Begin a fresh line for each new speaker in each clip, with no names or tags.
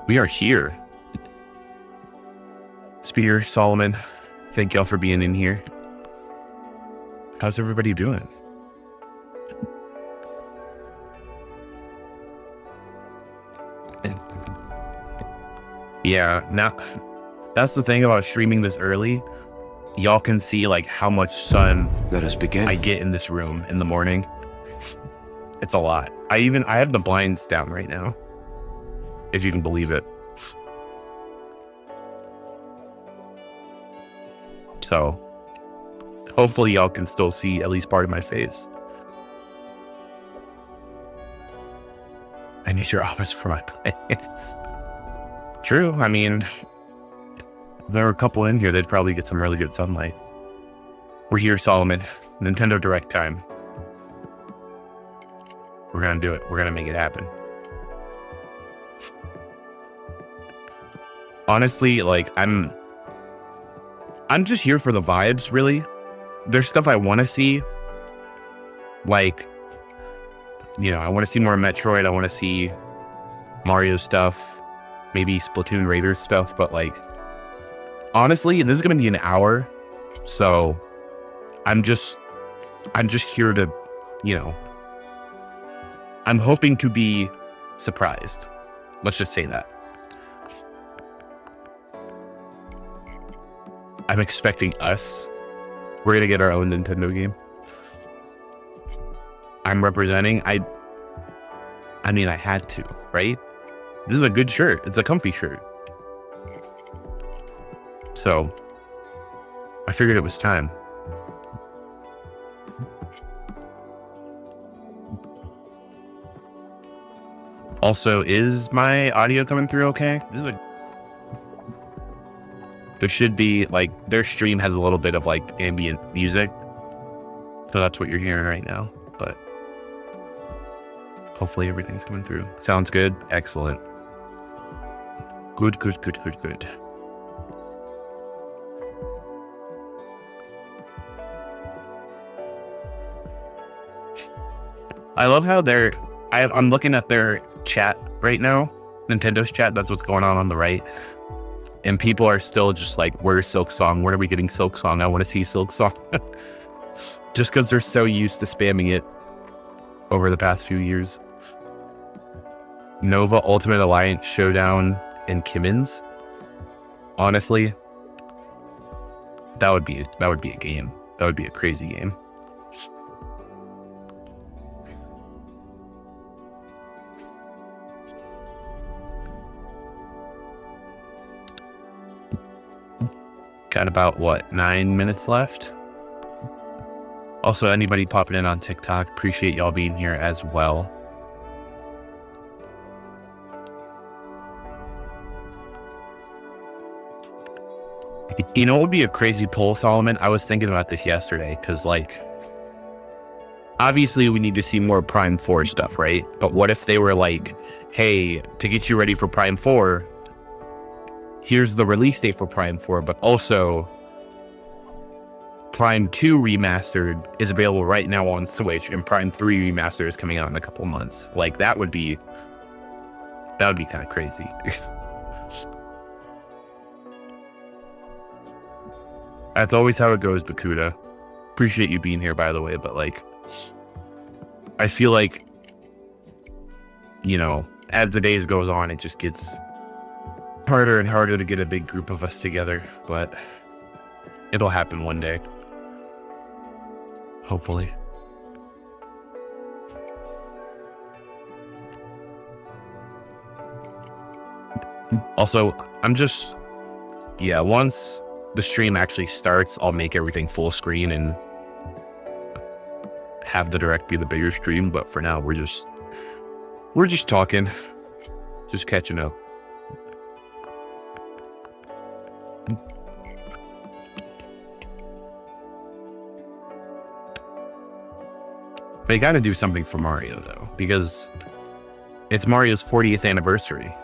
We are here. Spear, Solomon, thank y'all for being in here. How's everybody doing? Yeah, now that's the thing about streaming this early. Y'all can see like how much sun
Let us begin.
I get in this room in the morning. It's a lot. I have the blinds down right now, if you can believe it. So hopefully y'all can still see at least part of my face. I need your office for my plans. True. I mean, if there were a couple in here, they'd probably get some really good sunlight. We're here, Solomon. Nintendo Direct time. We're gonna do it. We're gonna make it happen. Honestly, like I'm just here for the vibes, really. There's stuff I want to see. Like, you know, I want to see more Metroid. I want to see Mario stuff. Maybe Splatoon Raiders stuff. But like, honestly, this is going to be an hour. So I'm just here to, you know, I'm hoping to be surprised. Let's just say that. I'm expecting us. We're going to get our own Nintendo game. I'm representing. I mean, I had to, right? This is a good shirt. It's a comfy shirt. So, I figured it was time. Also, is my audio coming through okay? There should be, like, their stream has a little bit of, like, ambient music. So that's what you're hearing right now. But hopefully everything's coming through. Sounds good? Excellent. Good. I love how I'm looking at their chat right now. Nintendo's chat, that's what's going on the right. And people are still just like, where's Silksong? When are we getting Silksong? I want to see Silksong. Just because they're so used to spamming it over the past few years. Nova Ultimate Alliance Showdown and Kimmins. Honestly, that would be a game. That would be a crazy game. Got about, what, 9 minutes left? Also, anybody popping in on TikTok, appreciate y'all being here as well. You know what would be a crazy poll, Solomon? I was thinking about this yesterday, because, like, obviously we need to see more Prime 4 stuff, right? But what if they were like, hey, to get you ready for Prime 4, here's the release date for Prime 4, but also Prime 2 Remastered is available right now on Switch, and Prime 3 Remastered is coming out in a couple months. Like, that would be kind of crazy. That's always how it goes, Bakuda. appreciate you being here, by the way, but like, I feel like, you know, as the days goes on, it just gets harder and harder to get a big group of us together, but it'll happen one day. Hopefully. Also, once the stream actually starts, I'll make everything full screen and have the direct be the bigger stream, but for now, we're just talking, just catching up. They gotta do something for Mario, though, because it's Mario's 40th anniversary.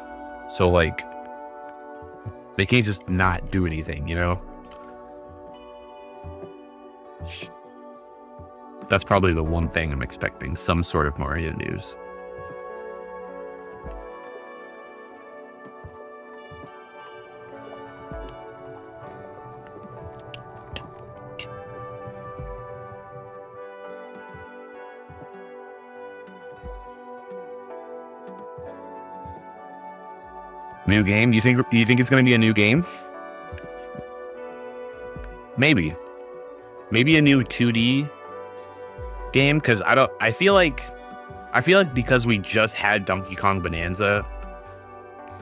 So, like, they can't just not do anything, you know? That's probably the one thing I'm expecting, some sort of Mario news. New game? Do you think it's going to be a new game? Maybe a new 2D game, because I feel like because we just had Donkey Kong Bonanza,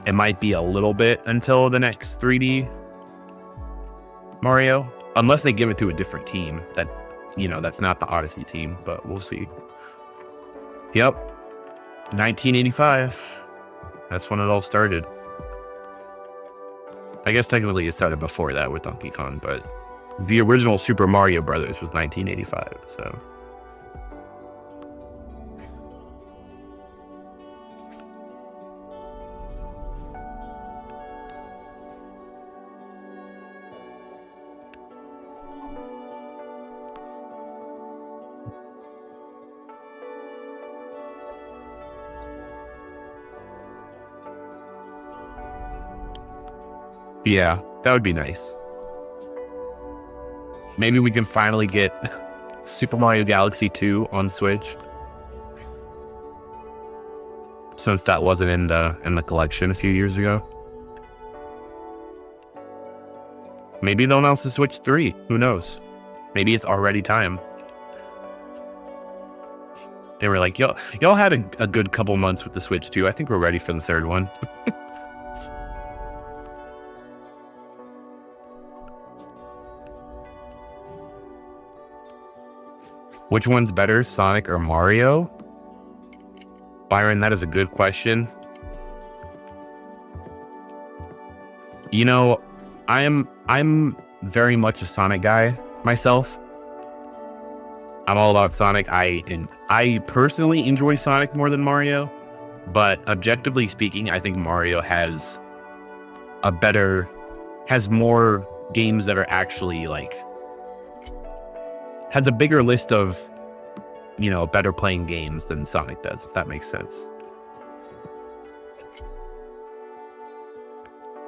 it might be a little bit until the next 3D Mario, unless they give it to a different team that, you know, that's not the Odyssey team, but we'll see. Yep, 1985. That's when it all started. I guess technically it started before that with Donkey Kong, but the original Super Mario Brothers was 1985, so. Yeah, that would be nice. Maybe we can finally get Super Mario Galaxy 2 on Switch, since that wasn't in the collection a few years ago. Maybe they'll announce the Switch 3. Who knows? Maybe it's already time. They were like, y'all had a good couple months with the Switch 2. I think we're ready for the third one. Which one's better, Sonic or Mario? Byron, that is a good question. You know, I'm very much a Sonic guy myself. I'm all about Sonic. I personally enjoy Sonic more than Mario, but objectively speaking, I think Mario has more games that are actually like, has a bigger list of, you know, better playing games than Sonic does, if that makes sense.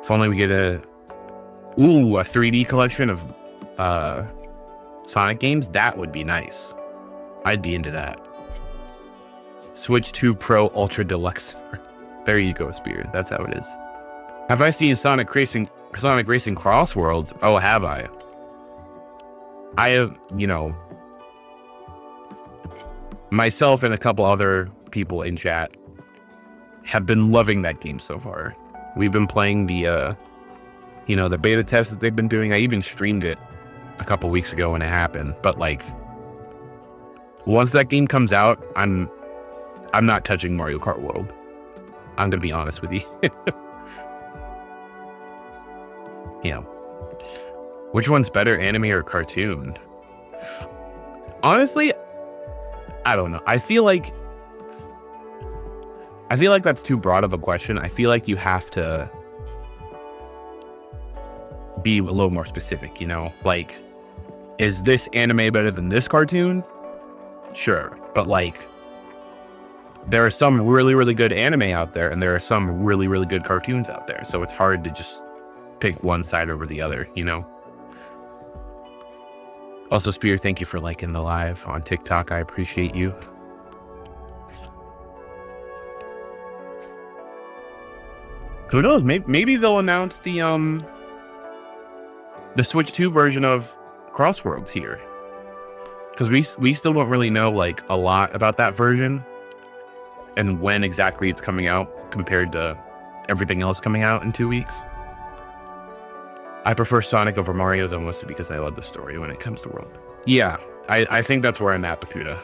If only we get a 3D collection of Sonic games, that would be nice. I'd be into that. Switch 2 Pro Ultra Deluxe. There you go, Spirit. That's how it is. Have I seen Sonic Racing Cross Worlds? Oh, have I? I have, you know, myself and a couple other people in chat have been loving that game so far. We've been playing the, you know, the beta test that they've been doing. I even streamed it a couple weeks ago when it happened. But like, once that game comes out, I'm not touching Mario Kart World. I'm gonna be honest with you. Yeah. Which one's better, anime or cartoon? Honestly, I don't know. I feel like that's too broad of a question. I feel like you have to be a little more specific, you know? Like, is this anime better than this cartoon? Sure. But like, there are some really, really good anime out there, and there are some really, really good cartoons out there. So it's hard to just pick one side over the other, you know? Also, Spear, thank you for liking the live on TikTok. I appreciate you. Who knows? Maybe they'll announce the Switch 2 version of Crossworlds here, because we still don't really know like a lot about that version and when exactly it's coming out compared to everything else coming out in 2 weeks. I prefer Sonic over Mario, though, mostly because I love the story when it comes to World. Yeah, I think that's where I'm at, Bakuda.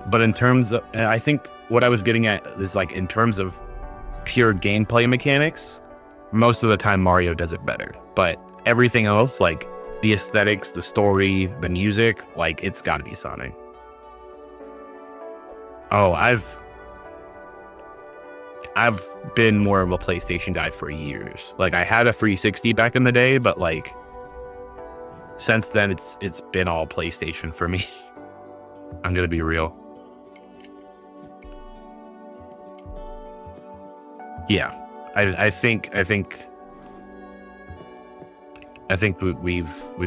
But in terms of, I think what I was getting at is like in terms of pure gameplay mechanics, most of the time Mario does it better. But everything else, like the aesthetics, the story, the music, like it's got to be Sonic. Oh, I've been more of a PlayStation guy for years. Like I had a 360 back in the day, but like since then it's been all PlayStation for me. I'm gonna be real. Yeah, I think we've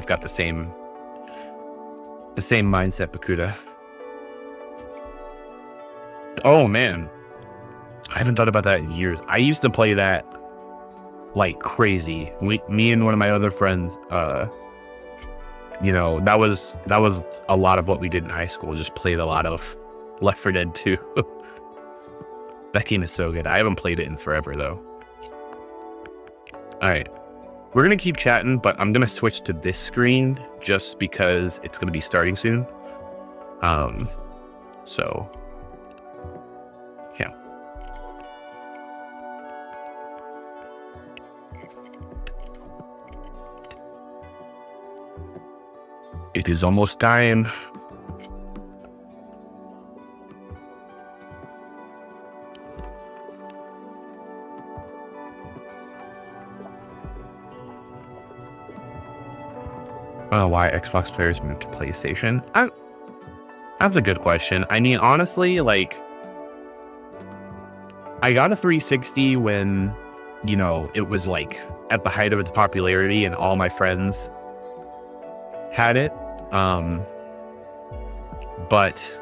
got the same mindset, Bakuda. Oh man, I haven't thought about that in years. I used to play that like crazy. Me and one of my other friends, you know, that was a lot of what we did in high school. Just played a lot of Left 4 Dead 2. That game is so good. I haven't played it in forever though. All right, we're gonna keep chatting, but I'm gonna switch to this screen just because it's gonna be starting soon. So yeah. It is almost time. I don't know why Xbox players moved to PlayStation. That's a good question. I mean, honestly, like, I got a 360 when, you know, it was like at the height of its popularity and all my friends had it. But,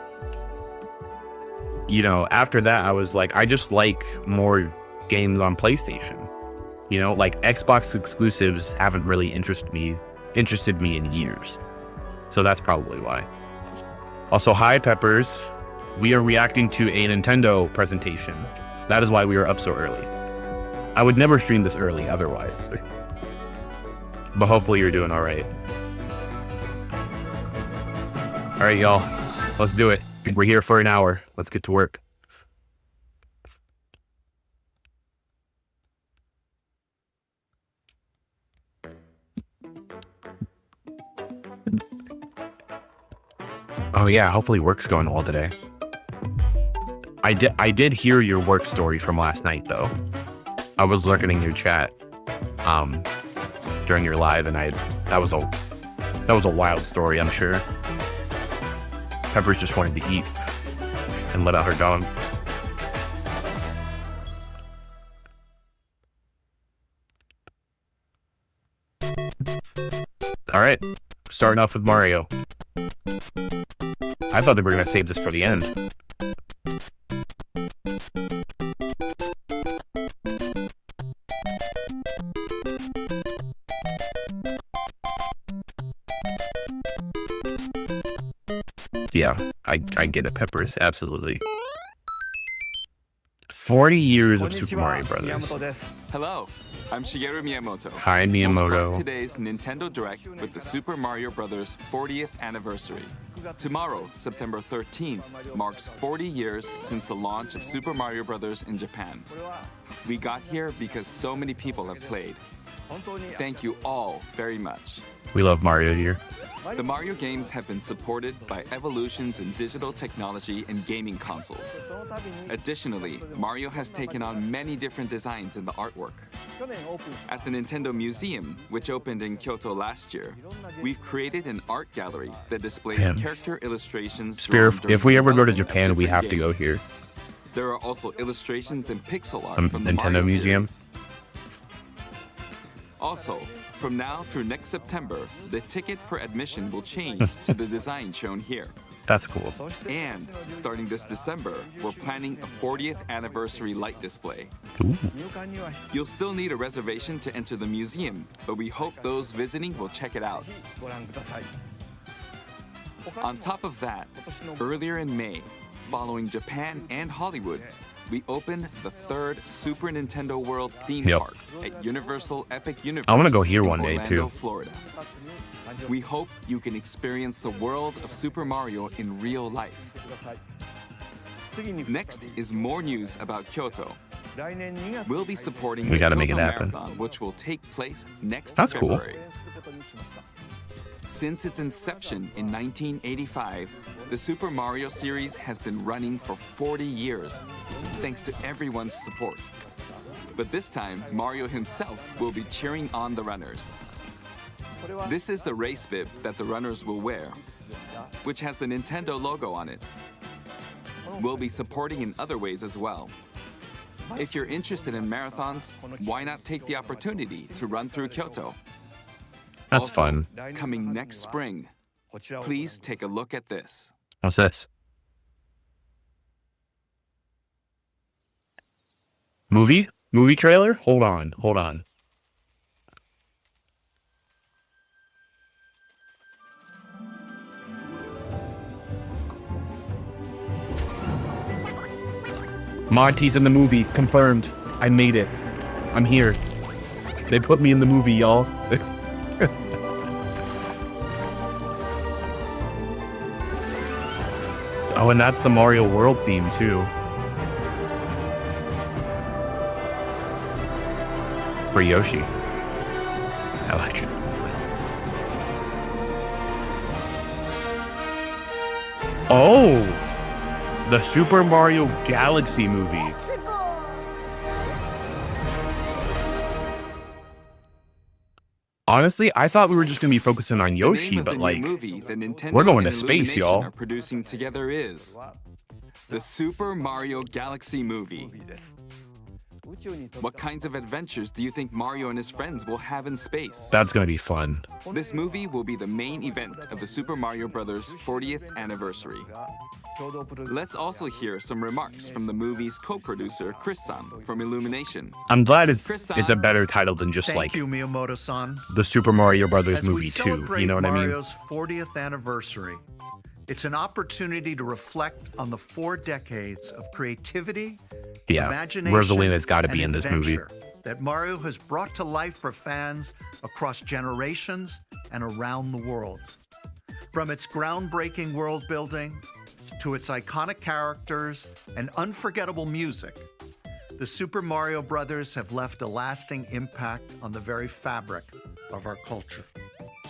you know, after that, I was like, I just like more games on PlayStation. You know, like Xbox exclusives haven't really interested me in years. So that's probably why. Also, hi Peppers. We are reacting to a Nintendo presentation. That is why we are up so early. I would never stream this early otherwise. But hopefully you're doing all right. All right, y'all. Let's do it. We're here for an hour. Let's get to work. Oh yeah, hopefully work's going well today. I did hear your work story from last night though. I was lurking in your chat during your live, and that was a wild story, I'm sure. Peppers just wanted to eat and let out her dog. All right, starting off with Mario. I thought they were going to save this for the end. Yeah, I get it, Peppers, absolutely. 40 years of Super Mario Brothers.
Hello, I'm Shigeru Miyamoto.
Hi, Miyamoto.
We'll start today's Nintendo Direct with the Super Mario Bros. 40th anniversary. Tomorrow, September 13th, marks 40 years since the launch of Super Mario Bros. In Japan. We got here because so many people have played. Thank you all very much.
We love Mario here.
The Mario games have been supported by evolutions in digital technology and gaming consoles. Additionally, Mario has taken on many different designs in the artwork. At the Nintendo Museum, which opened in Kyoto last year, we've created an art gallery that displays character illustrations.
Spear, if we ever go to Japan, we have to go here.
There are also illustrations and pixel art from the
Nintendo
Mario
Museum.
series. Also, From now through next September, the ticket for admission will change to the design shown here.
That's cool.
And starting this December, we're planning a 40th anniversary light display.
Ooh.
You'll still need a reservation to enter the museum, but we hope those visiting will check it out. On top of that, earlier in May, following Japan and Hollywood, we opened the third Super Nintendo World theme park at Universal Epic Universe.
I want to go here
in
one day,
Orlando,
too.
Florida. We hope you can experience the world of Super Mario in real life. Next is more news about Kyoto. We'll be supporting
We
the
gotta
Kyoto
make it happen.
Marathon, which will take place next
That's cool.
February. Since its inception in 1985, the Super Mario series has been running for 40 years, thanks to everyone's support. But this time, Mario himself will be cheering on the runners. This is the race bib that the runners will wear, which has the Nintendo logo on it. We'll be supporting in other ways as well. If you're interested in marathons, why not take the opportunity to run through Kyoto?
That's
Also,
fun.
Coming next spring, please take a look at this.
What's this? Movie? Movie trailer? Hold on. Monty's in the movie. Confirmed. I made it. I'm here. They put me in the movie, y'all. Oh, and that's the Mario World theme, too. For Yoshi. I like it. Oh! The Super Mario Galaxy movie. Honestly, I thought we were just gonna be focusing on
The name
Yoshi,
of
but
the
like,
new movie the Nintendo
we're going
and
to space,
Illumination
y'all.
are producing together is the Super Mario Galaxy movie. What kinds of adventures do you think Mario and his friends will have in space?
that's gonna be fun.
This movie will be the main event of the Super Mario Bros. 40th anniversary. Let's also hear some remarks from the movie's co-producer Chris-san from Illumination.
I'm glad it's
Chris-san.
a better title than just
Thank
like
you, Miyamoto-san.
the Super Mario Brothers
As we
movie too.
celebrate
You know what I mean?
Mario's 40th anniversary, it's an opportunity to reflect on the 4 decades of creativity,
Yeah,
imagination,
Rosalina's got to be
and
in this movie.
adventure that Mario has brought to life for fans across generations and around the world. From its groundbreaking world building to its iconic characters and unforgettable music, the Super Mario Brothers have left a lasting impact on the very fabric of our culture.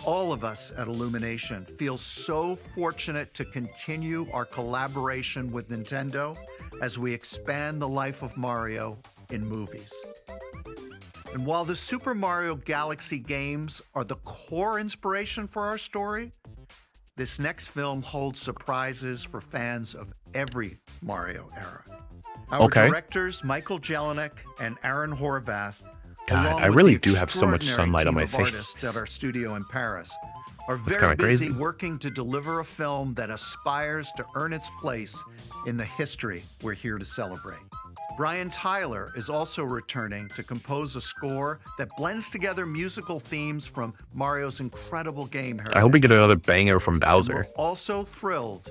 All of us at Illumination feel so fortunate to continue our collaboration with Nintendo as we expand the life of Mario in movies. And while the Super Mario Galaxy games are the core inspiration for our story, this next film holds surprises for fans of every Mario era. Our
Okay.
directors, Michael Jelinek and Aaron Horvath,
God,
along
I
with
really
the
do have so much
extraordinary
sunlight on
team
my
of
face.
artists at our studio in Paris, are very
kinda
busy
crazy.
working to deliver a film that aspires to earn its place in the history we're here to celebrate. Brian Tyler is also returning to compose a score that blends together musical themes from Mario's incredible game heritage.
I hope we get another banger from
We're
Bowser.
also thrilled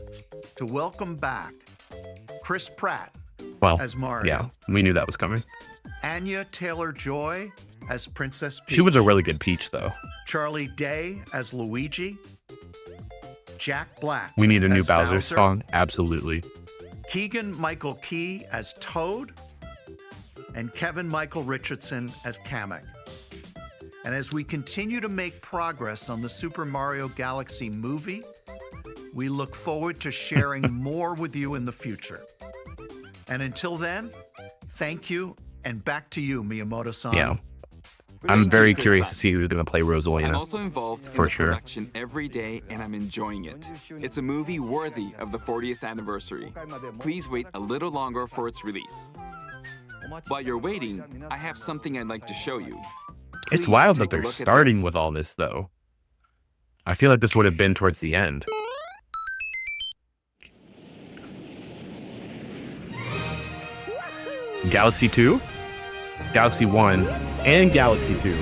to welcome back Chris Pratt
Well,
as Mario,
yeah, we knew that was coming.
Anya Taylor-Joy as Princess Peach,
She was a really good Peach, though.
Charlie Day as Luigi, Jack Black
We need a new
as
Bowser song. Absolutely.
Keegan-Michael Key as Toad, and Kevin Michael Richardson as Kamek. And as we continue to make progress on the Super Mario Galaxy movie, we look forward to sharing more with you in the future. And until then, thank you, and back to you, Miyamoto-san.
Yeah.
Thank
I'm
you,
very
Chris-san.
curious to see who's going to play
I'm
Rosalina.
also involved in
For
the
sure.
production every day, and I'm enjoying it. It's a movie worthy of the 40th anniversary. Please wait a little longer for its release. While you're waiting, I have something I'd like to show you.
It's
Please
wild that
take a
they're
look at
starting
this.
with all this, though. I feel like this would have been towards the end. Galaxy 2, Galaxy 1, and Galaxy 2.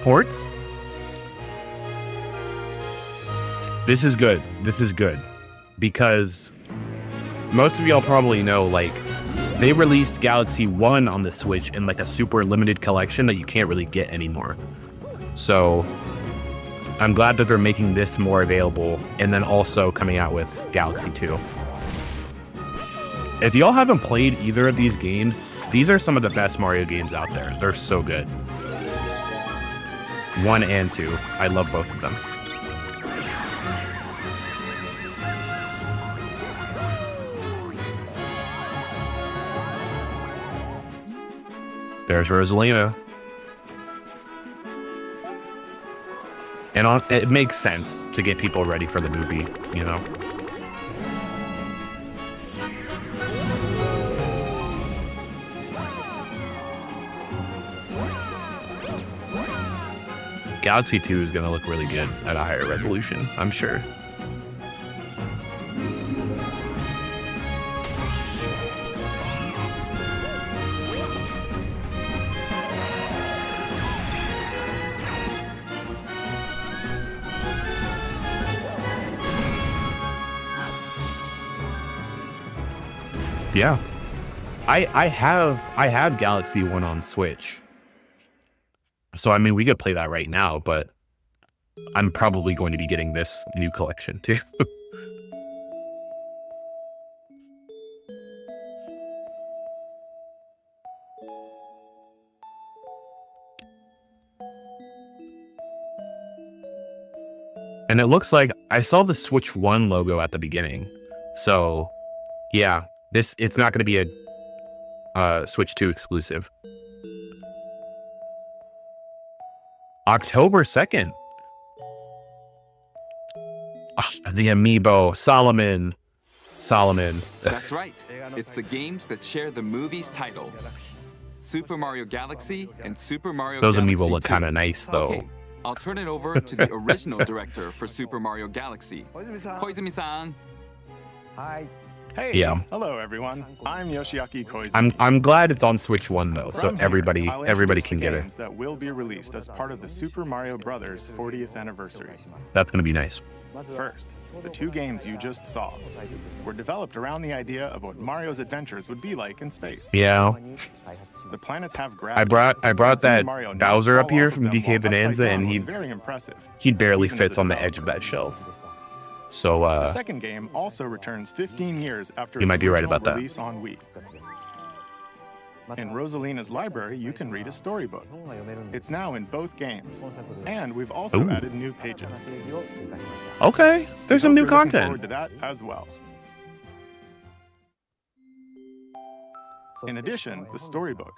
Ports? This is good. This is good. Because most of y'all probably know, like, they released Galaxy 1 on the Switch in like a super limited collection that you can't really get anymore. So I'm glad that they're making this more available and then also coming out with Galaxy 2. If y'all haven't played either of these games, these are some of the best Mario games out there. They're so good. 1 and 2. I love both of them. There's Rosalina. And it makes sense to get people ready for the movie, you know? Galaxy 2 is going to look really good at a higher resolution, I'm sure. Yeah. I have Galaxy 1 on Switch. So I mean we could play that right now, but I'm probably going to be getting this new collection too. And it looks like I saw the Switch 1 logo at the beginning. So yeah, it's not going to be a Switch 2 exclusive. October 2nd. The Amiibo, Solomon.
That's right. It's the games that share the movie's title. Super Mario Galaxy and Super Mario
Those
Galaxy
Amiibo look
2.
kind of nice, though.
Okay, I'll turn it over to the original director for Super Mario Galaxy, Koizumi-san.
Hey,
Yeah.
Hello everyone. I'm Yoshiaki Koizumi.
I'm glad it's on Switch 1 though, so
From here,
everybody
I'll
can
introduce the
get it.
games that will be released as part of the Super Mario Bros. 40th anniversary.
That's gonna be nice.
First, the 2 games you just saw were developed around the idea of what Mario's adventures would be like in space.
Yeah.
The planets have gravity.
I brought
Seeing
that
Mario not
Bowser up
fall
here
off of
from
them
DK
while upside
Bonanza,
down
and
was very impressive.
he barely
even as
fits
a
on the edge of that
developer.
shelf. So
The second game also returns 15 years after
You
its
might be right
original
about that.
release on Wii. In Rosalina's library, you can read a storybook. It's now in both games, and we've also
Ooh.
added new pages.
okay, there's some
Hope
new
you're looking
content.
forward to that as well. In addition, the storybook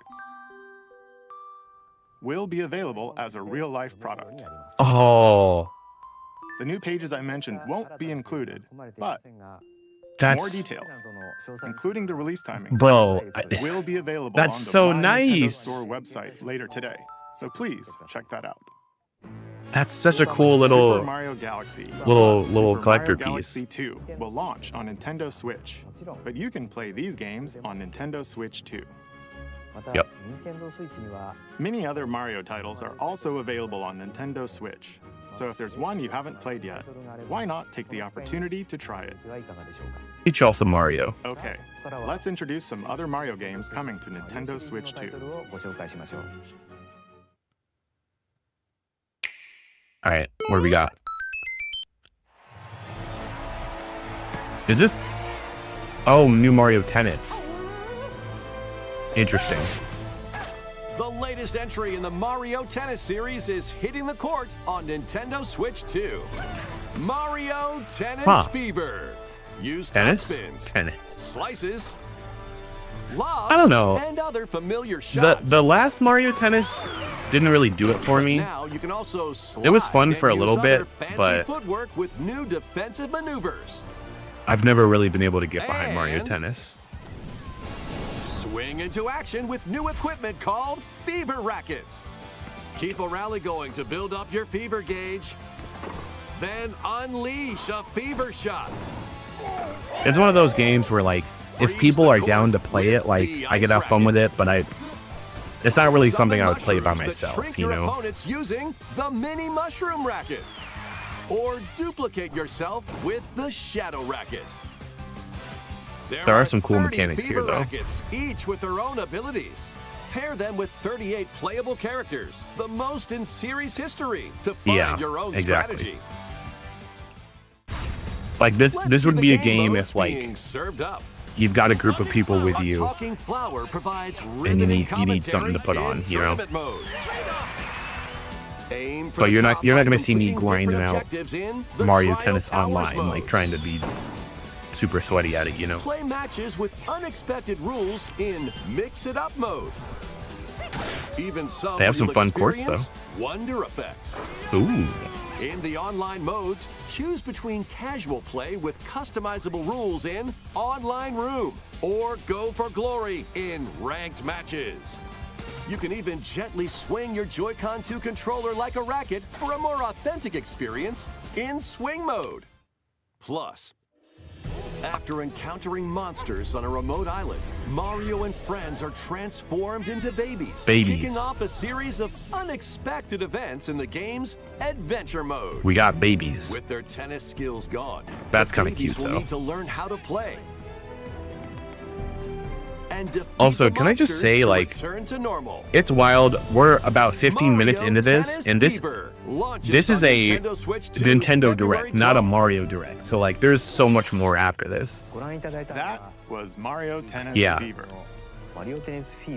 will be available as a real-life product.
Oh,
The new pages I mentioned won't be included, but more
that's
details, including the release timing,
bro.
will be available
That's
on the
so
My Nintendo
nice.
Store website later today. So please check that out.
That's such a cool
Super
little.
Mario Galaxy,
little
Super
collector
Mario
piece.
Galaxy 2 will launch on Nintendo Switch, but you can play these games on Nintendo Switch too.
Yep.
Many other Mario titles are also available on Nintendo Switch, so if there's one you haven't played yet, why not take the opportunity to try it?
Each also Mario.
Okay, let's introduce some other Mario games coming to Nintendo Switch 2.
All right, what do we got? Is this? Oh, new Mario Tennis. Interesting.
The latest entry in the Mario Tennis series is hitting the court on Nintendo Switch 2. Mario Tennis Fever. Use
Tennis?
spins,
Tennis.
slices, lobs,
I don't know.
and other familiar shots.
The last Mario Tennis didn't really do it for me.
Now you can also slide
It was fun
and
for a
use
little
other
bit,
fancy
but-
footwork with new defensive maneuvers.
I've never really been able to get behind Mario
And-
Tennis.
Swing into action with new equipment called Fever Rackets. Keep a rally going to build up your fever gauge. Then unleash a fever shot.
It's one of those games where, like, if people are down to play it, like, I could have fun with it, but it's not really something I would play by myself, you know?
Opponents using the mini mushroom racket. Or duplicate yourself with the shadow racket.
There are some cool
30
mechanics here,
fever
though.
Rackets, each with their own abilities. Pair them with 38 playable characters, the most in series history, to find your own strategy.
Like this
Let's
would
see
be a
the
game
modes
if, like,
being served up.
you've got a group of people with
A
you,
talking flower provides
and you need something to put on, you know? But you're not gonna see me grinding out Mario Tennis Online, like trying to be super sweaty at it, you know?
Play matches with unexpected rules in Mix It Up mode. Even some
They have some
will
fun courts,
experience wonder effects.
Ooh.
In the online modes, choose between casual play with customizable rules in Online Room, or go for glory in ranked matches. You can even gently swing your Joy-Con 2 controller like a racket for a more authentic experience in Swing mode. Plus, after encountering monsters on a remote island, Mario and friends are transformed into babies, kicking off a series of unexpected events in the game's Adventure mode.
We got babies.
With their tennis skills gone,
That's
the
kind of
babies
cute,
will
though.
need to learn how to play. And defeat
Also,
the
can I just
monsters
say,
to
like,
return to normal.
it's wild. We're about 15 minutes into this, and this is a Nintendo Direct, not a Mario Direct. So, like, there's so much more after this.
That was Mario Tennis
Yeah.
Fever.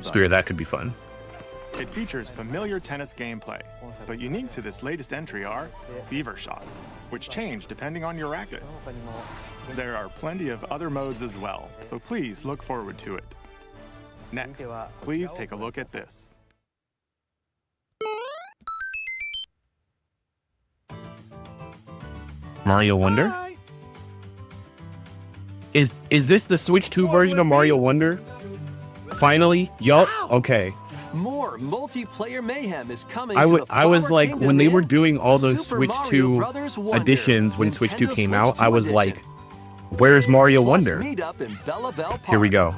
Spirit, that could be fun.
It features familiar tennis gameplay, but unique to this latest entry are fever shots, which change depending on your racket. There are plenty of other modes as well, so please look forward to it. Next, please take a look at this.
Mario Wonder? Is this the Switch 2 version of Mario Wonder? Finally? Yup. Okay.
More multiplayer mayhem is coming.
I
to the
was
Flower
like,
Kingdom
when they were
in
doing all those
Super
Switch
Mario
2
Brothers Wonder,
editions when Switch 2
Nintendo
came
Switch
out,
2
I was
edition.
like, where's Mario
Plus,
Wonder?
meet up in Bella Bell Park.
Here we go.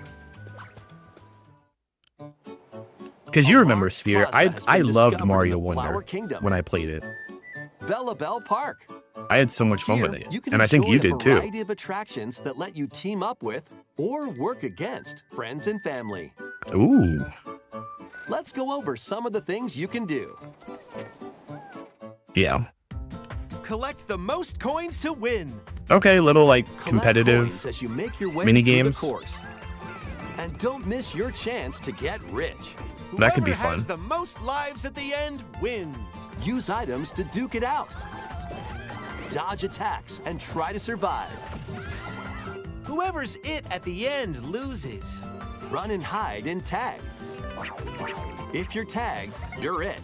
Because you remember, Sphere, I loved Mario Wonder when I played it.
Bella Bell Park.
I had so much fun
Here,
with it.
you can
And I think you
enjoy
did
a
too.
variety of attractions that let you team up with or work against friends and family.
Ooh.
Let's go over some of the things you can do.
Yeah.
Collect the most coins to win.
Okay, little like
Collect
competitive
coins as you make your way
mini
through the
games.
course. And don't miss your chance to get rich.
That could be
Whoever
fun.
has the most lives at the end wins.
Use items to duke it out. Dodge attacks and try to survive.
Whoever's it at the end loses.
Run and hide and tag. If you're tagged, you're it.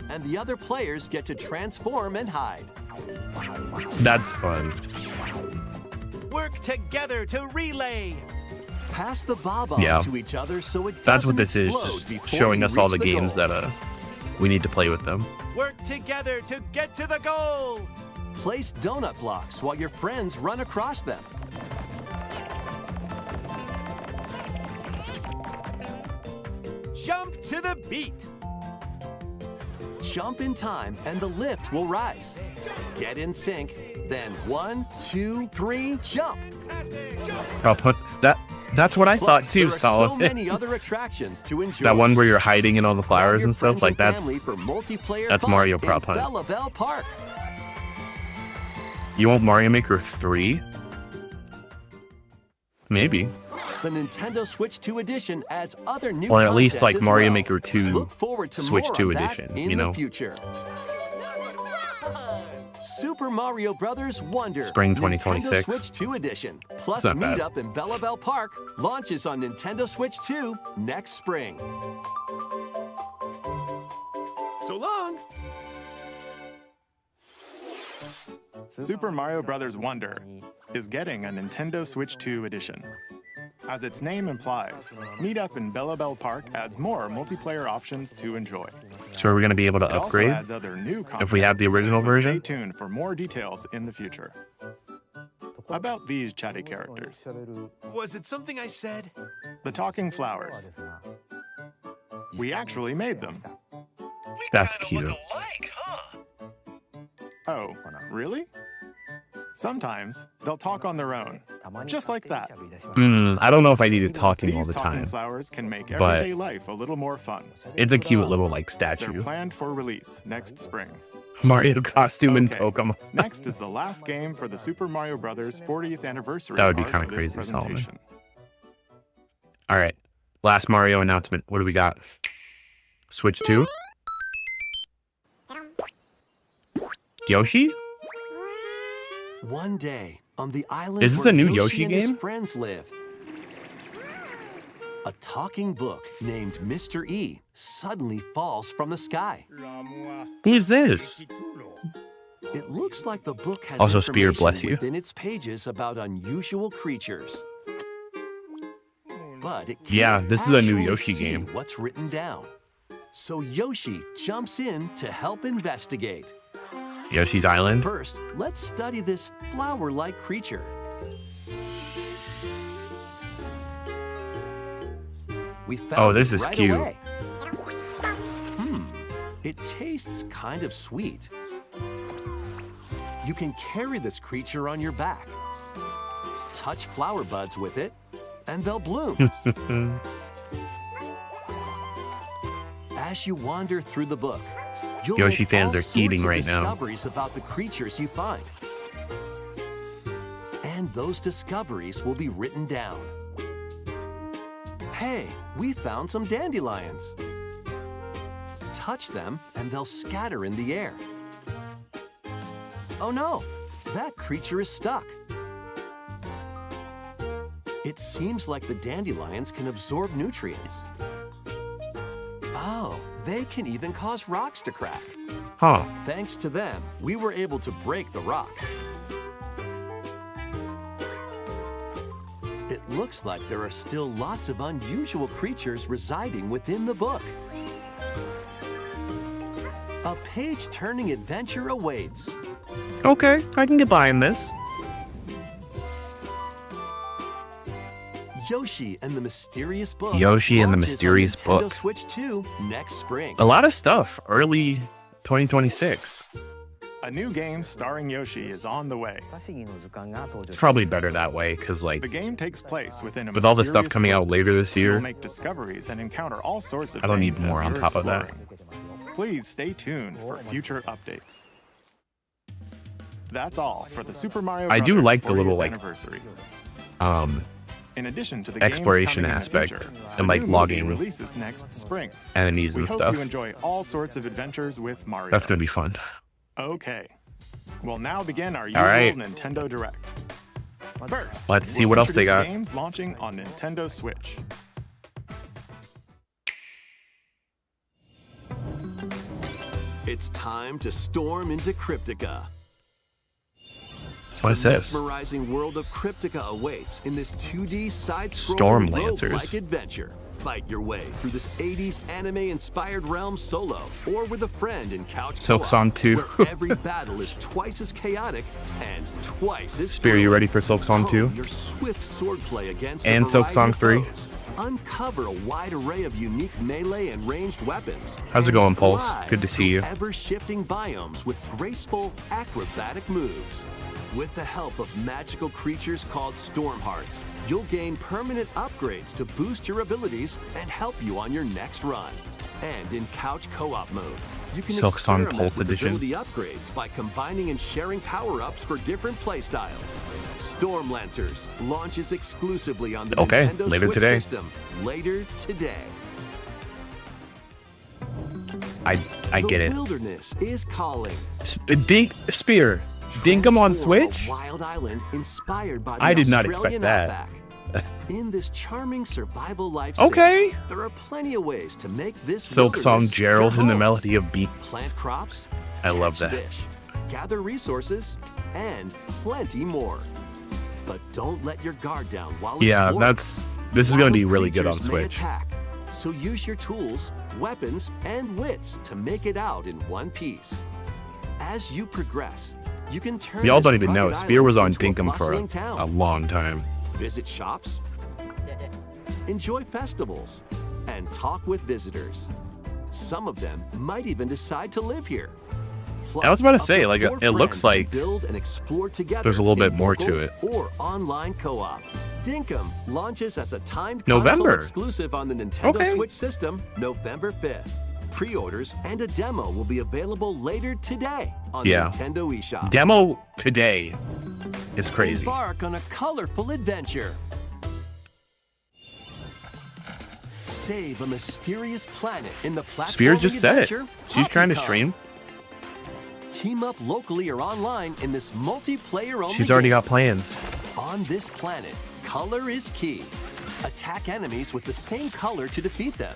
And the other players get to transform and hide.
That's fun.
Work together to relay.
Pass the bob on
Yeah.
to each other so it
That's
doesn't
what this is,
explode
just
before
showing
you
us all
reach
the games
goal.
that we need to play with them.
Work together to get to the goal.
Place donut blocks while your friends run across them.
Jump to the beat.
Jump in time and the lift will rise. Get in sync, then 1, 2, 3, jump.
I'll put that's what I thought
Plus,
too,
there are so
Solid.
many other attractions to enjoy.
That one where you're hiding in all the
Grab
flowers
your
and stuff,
friends
like that's
family for multiplayer
that's
fun
Mario
in
Prop Hunt.
Bella Bell Park.
You want Mario Maker 3? Maybe.
The Nintendo Switch 2 edition adds other new
Or at least
content
like
as
Mario
well.
Maker 2
Look forward to
Switch
more
2
on that
edition,
in
you know?
the future. Super Mario Brothers Wonder
Spring
Nintendo
2026.
Switch 2 edition plus
It's not
meet
bad.
up in Bella Bell Park launches on Nintendo Switch 2 next spring.
So long.
Super Mario Bros. Wonder is getting a Nintendo Switch 2 edition. As its name implies, Meet Up in Bellabelle Park adds more multiplayer options to enjoy.
So are we going to be able to
It also
upgrade
adds other new content,
if we have the original
so
version?
Stay tuned for more details in the future. About these chatty characters,
Was it something I said?
the talking flowers. We actually made them.
That's cute.
Oh, really? Sometimes they'll talk on their own, just like that.
I don't know if I need it talking all
These
the
talking
time.
flowers can make
but
everyday life a little more fun.
It's a cute little like
They're
statue.
planned for release next spring.
Mario costume and
Okay.
Pokemon.
Next is the last game for the Super Mario Bros. 40th anniversary.
That would be
part
kinda
of this
crazy, Solomon.
presentation.
All right. Last Mario announcement. What do we got? Switch 2? Yoshi?
One day, on the island
Is this
where
a new
Yoshi
Yoshi
and his
game?
friends live, a talking book named Mr. E suddenly falls from the sky.
Who is this?
It looks like the book has
Also, Spear,
information
bless you.
within its pages about unusual creatures. But it can't
Yeah, this is a new
actually
Yoshi
see
game.
what's written down. So Yoshi jumps in to help investigate.
Yoshi's Island?
First, let's study this flower-like creature. We found
Oh, this
it
is
right
cute.
away. It tastes kind of sweet. You can carry this creature on your back. Touch flower buds with it, and they'll bloom. As you wander through the book, you'll
Yoshi
make
fans
all
are eating
sorts of
right now.
discoveries about the creatures you find. And those discoveries will be written down. Hey, we found some dandelions. Touch them and they'll scatter in the air. Oh no, that creature is stuck. It seems like the dandelions can absorb nutrients. Oh, they can even cause rocks to crack.
Huh.
Thanks to them, we were able to break the rock. It looks like there are still lots of unusual creatures residing within the book. A page-turning adventure awaits.
Okay, I can get behind this.
Yoshi and the Mysterious Book.
Yoshi and the
launches on
Mysterious
Nintendo
Book.
Switch 2 next spring.
A lot of stuff. Early 2026.
A new game starring Yoshi is on the way.
It's probably better that way, because, like,
The game takes place within a
with all the stuff
mysterious
coming
book.
out later this
You'll
year,
make discoveries and encounter all sorts of
I don't need
things as
more on
you're
top of that.
exploring. Please stay tuned for future updates. That's all for the Super Mario
I do
Brothers
like the
40th
little, like,
anniversary.
in
addition to the
exploration
games coming
aspect
in the future,
and,
a
like,
new movie
logging
releases next spring.
enemies
We
and
hope
stuff.
you enjoy all sorts of adventures with Mario.
That's gonna be fun.
Okay. We'll now begin our usual
right.
Nintendo Direct. First,
Let's see
we'll
what else they
introduce
got.
Games launching on Nintendo Switch.
It's time to storm into Cryptica.
What is
The
this?
mesmerizing world of Cryptica awaits in this 2D
Storm
side-scrolling
Lancers.
roguelike adventure. Fight your way through this 80s anime-inspired realm solo or with a friend in couch
Silk
co-op,
Song 2.
where every battle is twice as chaotic and twice as
Spear, you ready for Silk Song
Hone
2?
Your swift swordplay against
And
a
Silk
variety
Song
of
3.
foes. Uncover a wide array of unique melee and ranged weapons.
How's it
and
going, Pulse?
thrive
Good to see
through
you.
Ever-shifting biomes with graceful, acrobatic moves. With the help of magical creatures called Storm Hearts, you'll gain permanent upgrades to boost your abilities and help you on your next run. And in couch co-op mode, you can
Silk Song
experiment
Pulse
with
Edition.
ability upgrades by combining and sharing power-ups for different playstyles. Storm Lancers launches exclusively on the
Okay,
Nintendo
later
Switch
today.
system later today.
I get
The
it.
wilderness is calling.
Spear. Dinkum on
Transform
Switch?
A wild island inspired by the
I did not
Australian
expect that.
outback. In this charming survival life
Okay.
sim, there are plenty of ways to make this
Silk Song
wilderness
Gerald
your
and the
home.
melody of beat.
Plant crops,
I love
catch
that.
fish, gather resources, and plenty more. But don't let your guard down while
Yeah,
exploring.
This is going to be
Wild
really good on
creatures may
Switch.
attack, so use your tools, weapons, and wits to make it out in one piece. As you progress, you can turn
Y'all
this
don't even know.
rugged
Spear was on
island into a
Dinkum for
bustling
a
town.
long time.
Visit shops, enjoy festivals, and talk with visitors. Some of them might even decide to live here. Plus,
I was about to
up
say, like,
4
it looks
friends can
like
build and explore together
there's a little
in
bit more
local
to it.
Or online co-op. Dinkum launches as a timed
November.
console exclusive on the Nintendo
Okay.
Switch system November 5th. Pre-orders and a demo will be available later today on
Yeah.
the Nintendo eShop.
Demo today is crazy.
Embark on a colorful adventure. Save a mysterious planet in the platforming
Spear just said it.
adventure
She's trying to
Poppycon.
stream.
Team up locally or online in this multiplayer-only
She's already
game.
got plans.
On this planet, color is key. Attack enemies with the same color to defeat them.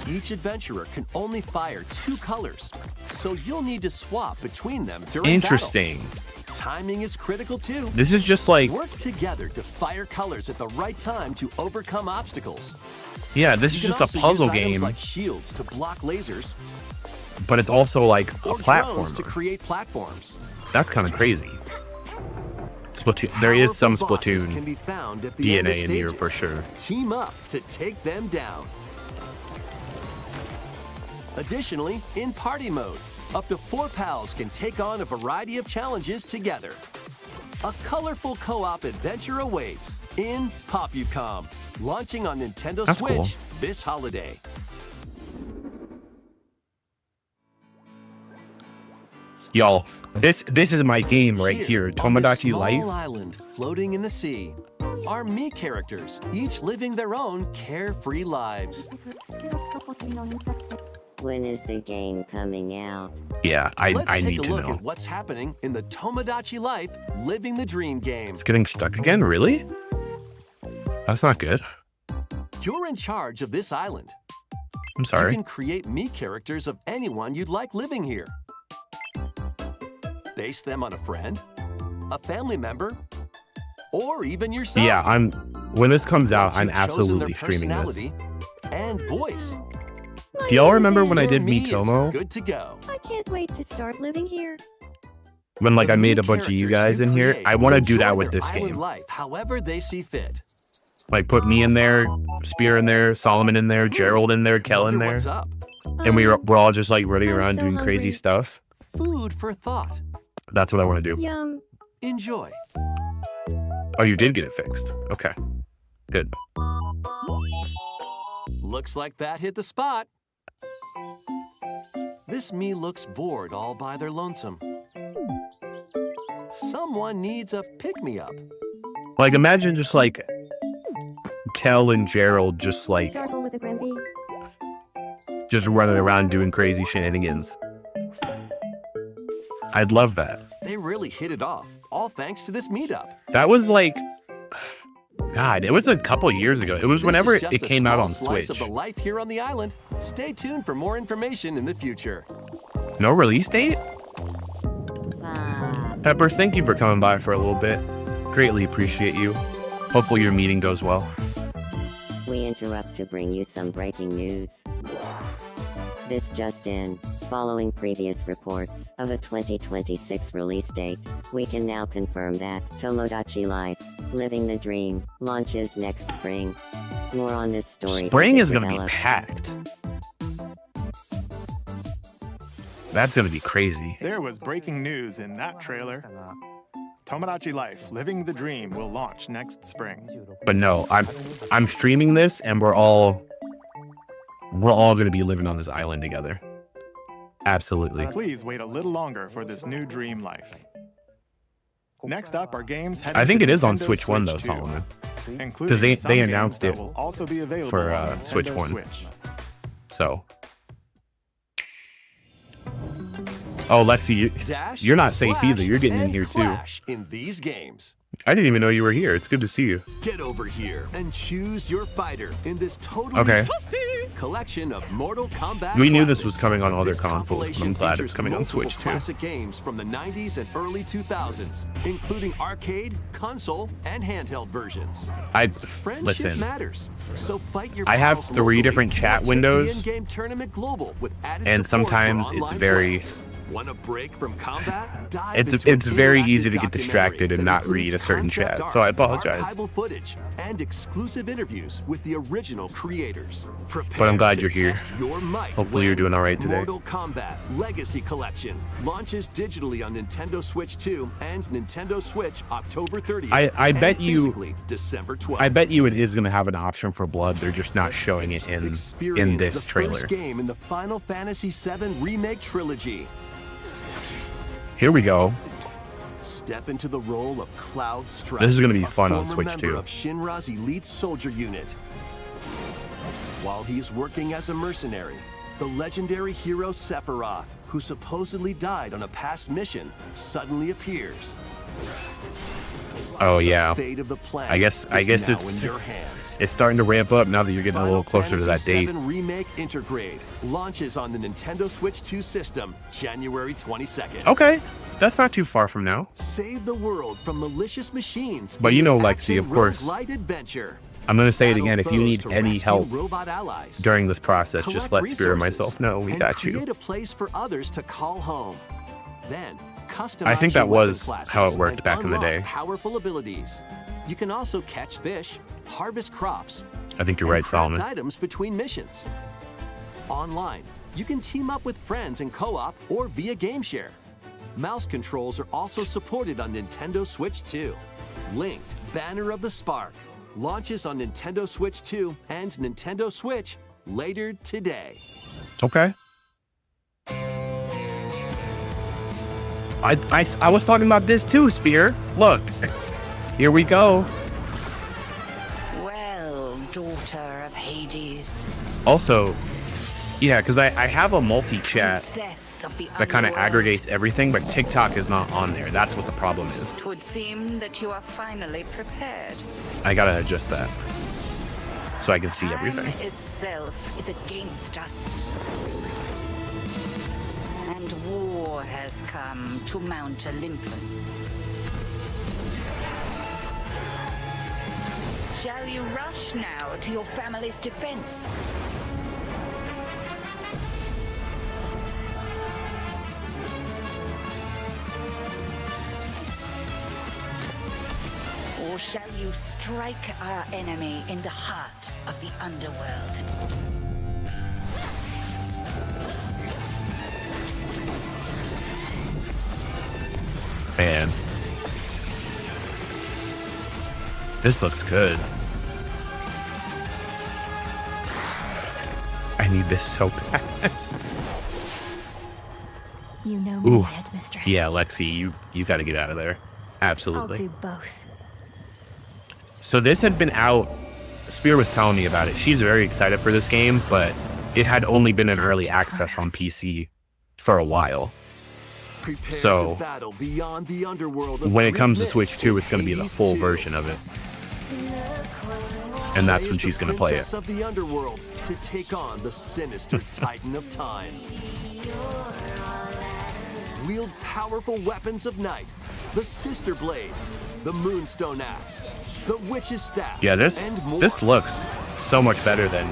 Each adventurer can only fire 2 colors, so you'll need to swap between them during
Interesting.
battle. Timing is critical too.
This is just like,
Work together to fire colors at the right time to overcome obstacles.
yeah, this is
You can
just a
also
puzzle
use items
game,
like shields to block lasers
but it's also like a
or drones to
platformer.
create platforms.
That's kind of crazy. Splatoon. There is some
Powerful bosses can
Splatoon
be found at the end of
DNA in here
stages.
for sure.
Team up to take them down. Additionally, in party mode, up to 4 pals can take on a variety of challenges together. A colorful co-op adventure awaits in Poppycom, launching on Nintendo
That's
Switch
cool.
this holiday.
Y'all, this is my game right here.
on this
Tomodachi
small
Life.
island floating in the sea are me characters, each living their own carefree lives.
When is the game coming out?
Yeah, I
Let's take
need
a
to
look
know.
at what's happening in the Tomodachi Life Living the Dream game.
It's getting stuck again, really? That's not good.
You're in charge of this island.
I'm
You
sorry.
can create me characters of anyone you'd like living here. Base them on a friend, a family member, or even yourself.
Yeah, when this comes out,
Once
I'm
you've chosen
absolutely
their
streaming this.
personality and voice.
Do y'all remember when I
Your
did
me is
Miitomo?
good to go.
I can't wait to start living here.
When like
The
I
me
made a bunch of you
characters
guys in here?
create
I want to
will
do that
enjoy
with
their
this
island
game.
life however they see fit.
Like put me in there, Spear in there, Solomon in there, Gerald in there, Kel in
Wonder
there.
What's up?
And we're all just like running
I'm
around
so
doing crazy
hungry.
stuff.
Food for thought.
That's what I want to do.
Yum.
Enjoy.
Oh, you did get it fixed. Okay. Good.
Looks like that hit the spot. This me looks bored all by their lonesome. Someone needs a pick-me-up.
Like imagine just like Kel and Gerald just like
Jarble with a Grammy.
just running around doing crazy shenanigans. I'd love that.
They really hit it off, all thanks to this meetup.
That was like, God, it was a couple years ago. It was
This
whenever
is just
it
a
came out
small
on
slice
Switch.
of the life here on the island. Stay tuned for more information in the future.
No release date?
Ah.
Peppers, thank you for coming by for a little bit. Greatly appreciate you. Hopefully your meeting goes well.
We interrupt to bring you some breaking news. This just in. Following previous reports of a 2026 release date, we can now confirm that Tomodachi Life, Living the Dream, launches next spring. More on this story.
Spring
as
is
it
going to be
develops.
packed. That's going to be crazy.
There was breaking news in that trailer. Tomodachi Life Living the Dream will launch next spring.
But no, I'm streaming this and we're all going to be living on this island together. Absolutely.
Please wait a little longer for this new dream life. Next up are games heading
I think
to
it is on
Nintendo
Switch 1 though,
2,
Solomon.
including
they
some games
announced
that
it
will also be available
for,
on
Switch
Nintendo
1.
Switch.
So. Oh, Lexi,
Dash,
you're not safe either.
slash,
You're getting in
and
here too.
clash in these games.
I didn't even know you were here. It's good to see you.
Get over here and choose your fighter in this totally
Okay.
collection of Mortal Kombat
We knew this was
classics.
coming on other
This
consoles, but I'm
compilation
glad it's
features
coming on
multiple
Switch too.
classic games from the 90s and early 2000s, including arcade, console, and handheld versions. Friendship
Listen.
matters. So fight your
I have
pals
3
locally
different
or
chat
take the
windows,
in-game tournament global with added
and
support for
sometimes it's
online
very
play. Want a break from combat? Dive
it's
into an
very
interactive
easy to get
documentary
distracted and
that
not
includes
read a certain
concept
chat,
art,
so I apologize.
archival footage, and exclusive interviews with the original creators.
But I'm glad
Prepare
you're
to
here.
test your might
Hopefully you're
when
doing all right today.
Mortal Kombat Legacy Collection launches digitally on Nintendo Switch 2 and Nintendo Switch October 30th.
I bet
and
you-
physically December 12th.
I bet you it is going to have an option for blood. They're just not showing it in
Experience
this
the
trailer.
first game in the Final Fantasy VII Remake trilogy.
Here we go.
Step into the role of Cloud Strife.
This is gonna be
a
fun on
former
Switch,
member
too.
of Shinra's elite soldier unit. While he's working as a mercenary, the legendary hero Sephiroth, who supposedly died on a past mission, suddenly appears.
Oh yeah.
Fate of the planet
I guess
is now
it's
in your hands.
it's starting to ramp up now that you're getting a little
Final
closer to that
Fantasy
date.
VII Remake Intergrade launches on the Nintendo Switch 2 system January 22nd.
Okay, that's not too far from now.
Save the world from malicious machines.
But
in
you know,
this
Lexi, of
action
course,
roguelite adventure.
I'm gonna say it
Battle
again. If you need
foes to
any
rescue
help
robot allies,
during this process, just
collect
let Spirit and
resources,
myself know. We
and
got
create
you.
a place for others to call home. Then customize
I think
your
that
weapon
was
classes
how it worked
and
back in the
unlock
day.
Powerful abilities. You can also catch fish, harvest crops,
I think you're
and
right,
craft
Solomon.
items between missions. Online, you can team up with friends in co-op or via game share. Mouse controls are also supported on Nintendo Switch 2. Linked Banner of the Spark launches on Nintendo Switch 2 and Nintendo Switch later today.
Okay. I was talking about this too, Spear. Look, here we go.
Well, daughter of Hades,
Also, yeah, because I have a multi-chat
princess of the
that kind of
underworld.
aggregates everything, but TikTok is not on there. That's what the problem is.
'Twould seem that you are finally prepared.
I gotta adjust that so I can see
Time
everything.
itself is against us. And war has come to Mount Olympus. Shall you rush now to your family's defense? Or shall you strike our enemy in the heart of the underworld?
Man, this looks good. I need this so bad.
You know me,
Ooh,
Headmistress.
yeah, Lexi, you got to get out of there.
I'll
Absolutely.
do both.
So this had been out. Spear was telling me about it. She's very excited for this game, but it had only been in early access on PC for a while.
Prepare
So,
to battle beyond the underworld of
When it comes to
Greek
Switch 2, it's going to be the
Hades
full
2.
version of it. And that's
Play
when
as
she's
the
going to play
princess
it.
of the underworld to take on the sinister Titan of Time. Wield powerful weapons of night, the Sister Blades, the Moonstone Axe, the Witch's Staff,
Yeah,
and more.
this looks so much better than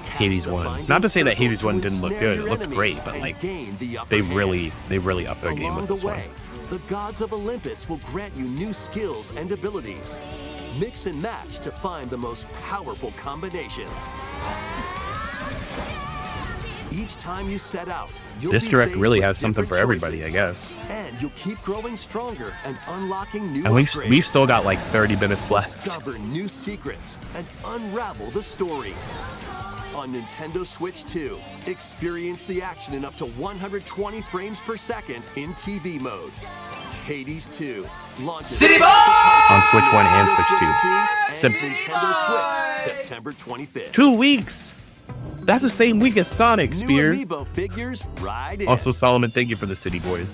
Cast
Hades
a
1.
binding
Not to say that
circle
Hades 1
to
didn't look
ensnare
good. It
your
looked
enemies
great, but
and
like
gain the upper
they
hand.
really upped their game
Along
with
the
this one.
way, the gods of Olympus will grant you new skills and abilities. Mix and match to find the most powerful combinations. Each time you set out, you'll
This
be
direct
faced
really
with
has something for
different
everybody, I
choices.
guess.
And you'll keep growing stronger and unlocking new
And we've
upgrades.
still got like 30 minutes left.
Discover new secrets and unravel the story. On Nintendo Switch 2, experience the action in up to 120 frames per second in TV mode. Hades 2 launches
On Switch 1 and Switch 2.
and
Sep-
Nintendo Switch September 25th.
2 weeks! That's the same week as Sonic,
New
Spear.
Amiibo figures right in.
Also, Solomon, thank you for the City Boys.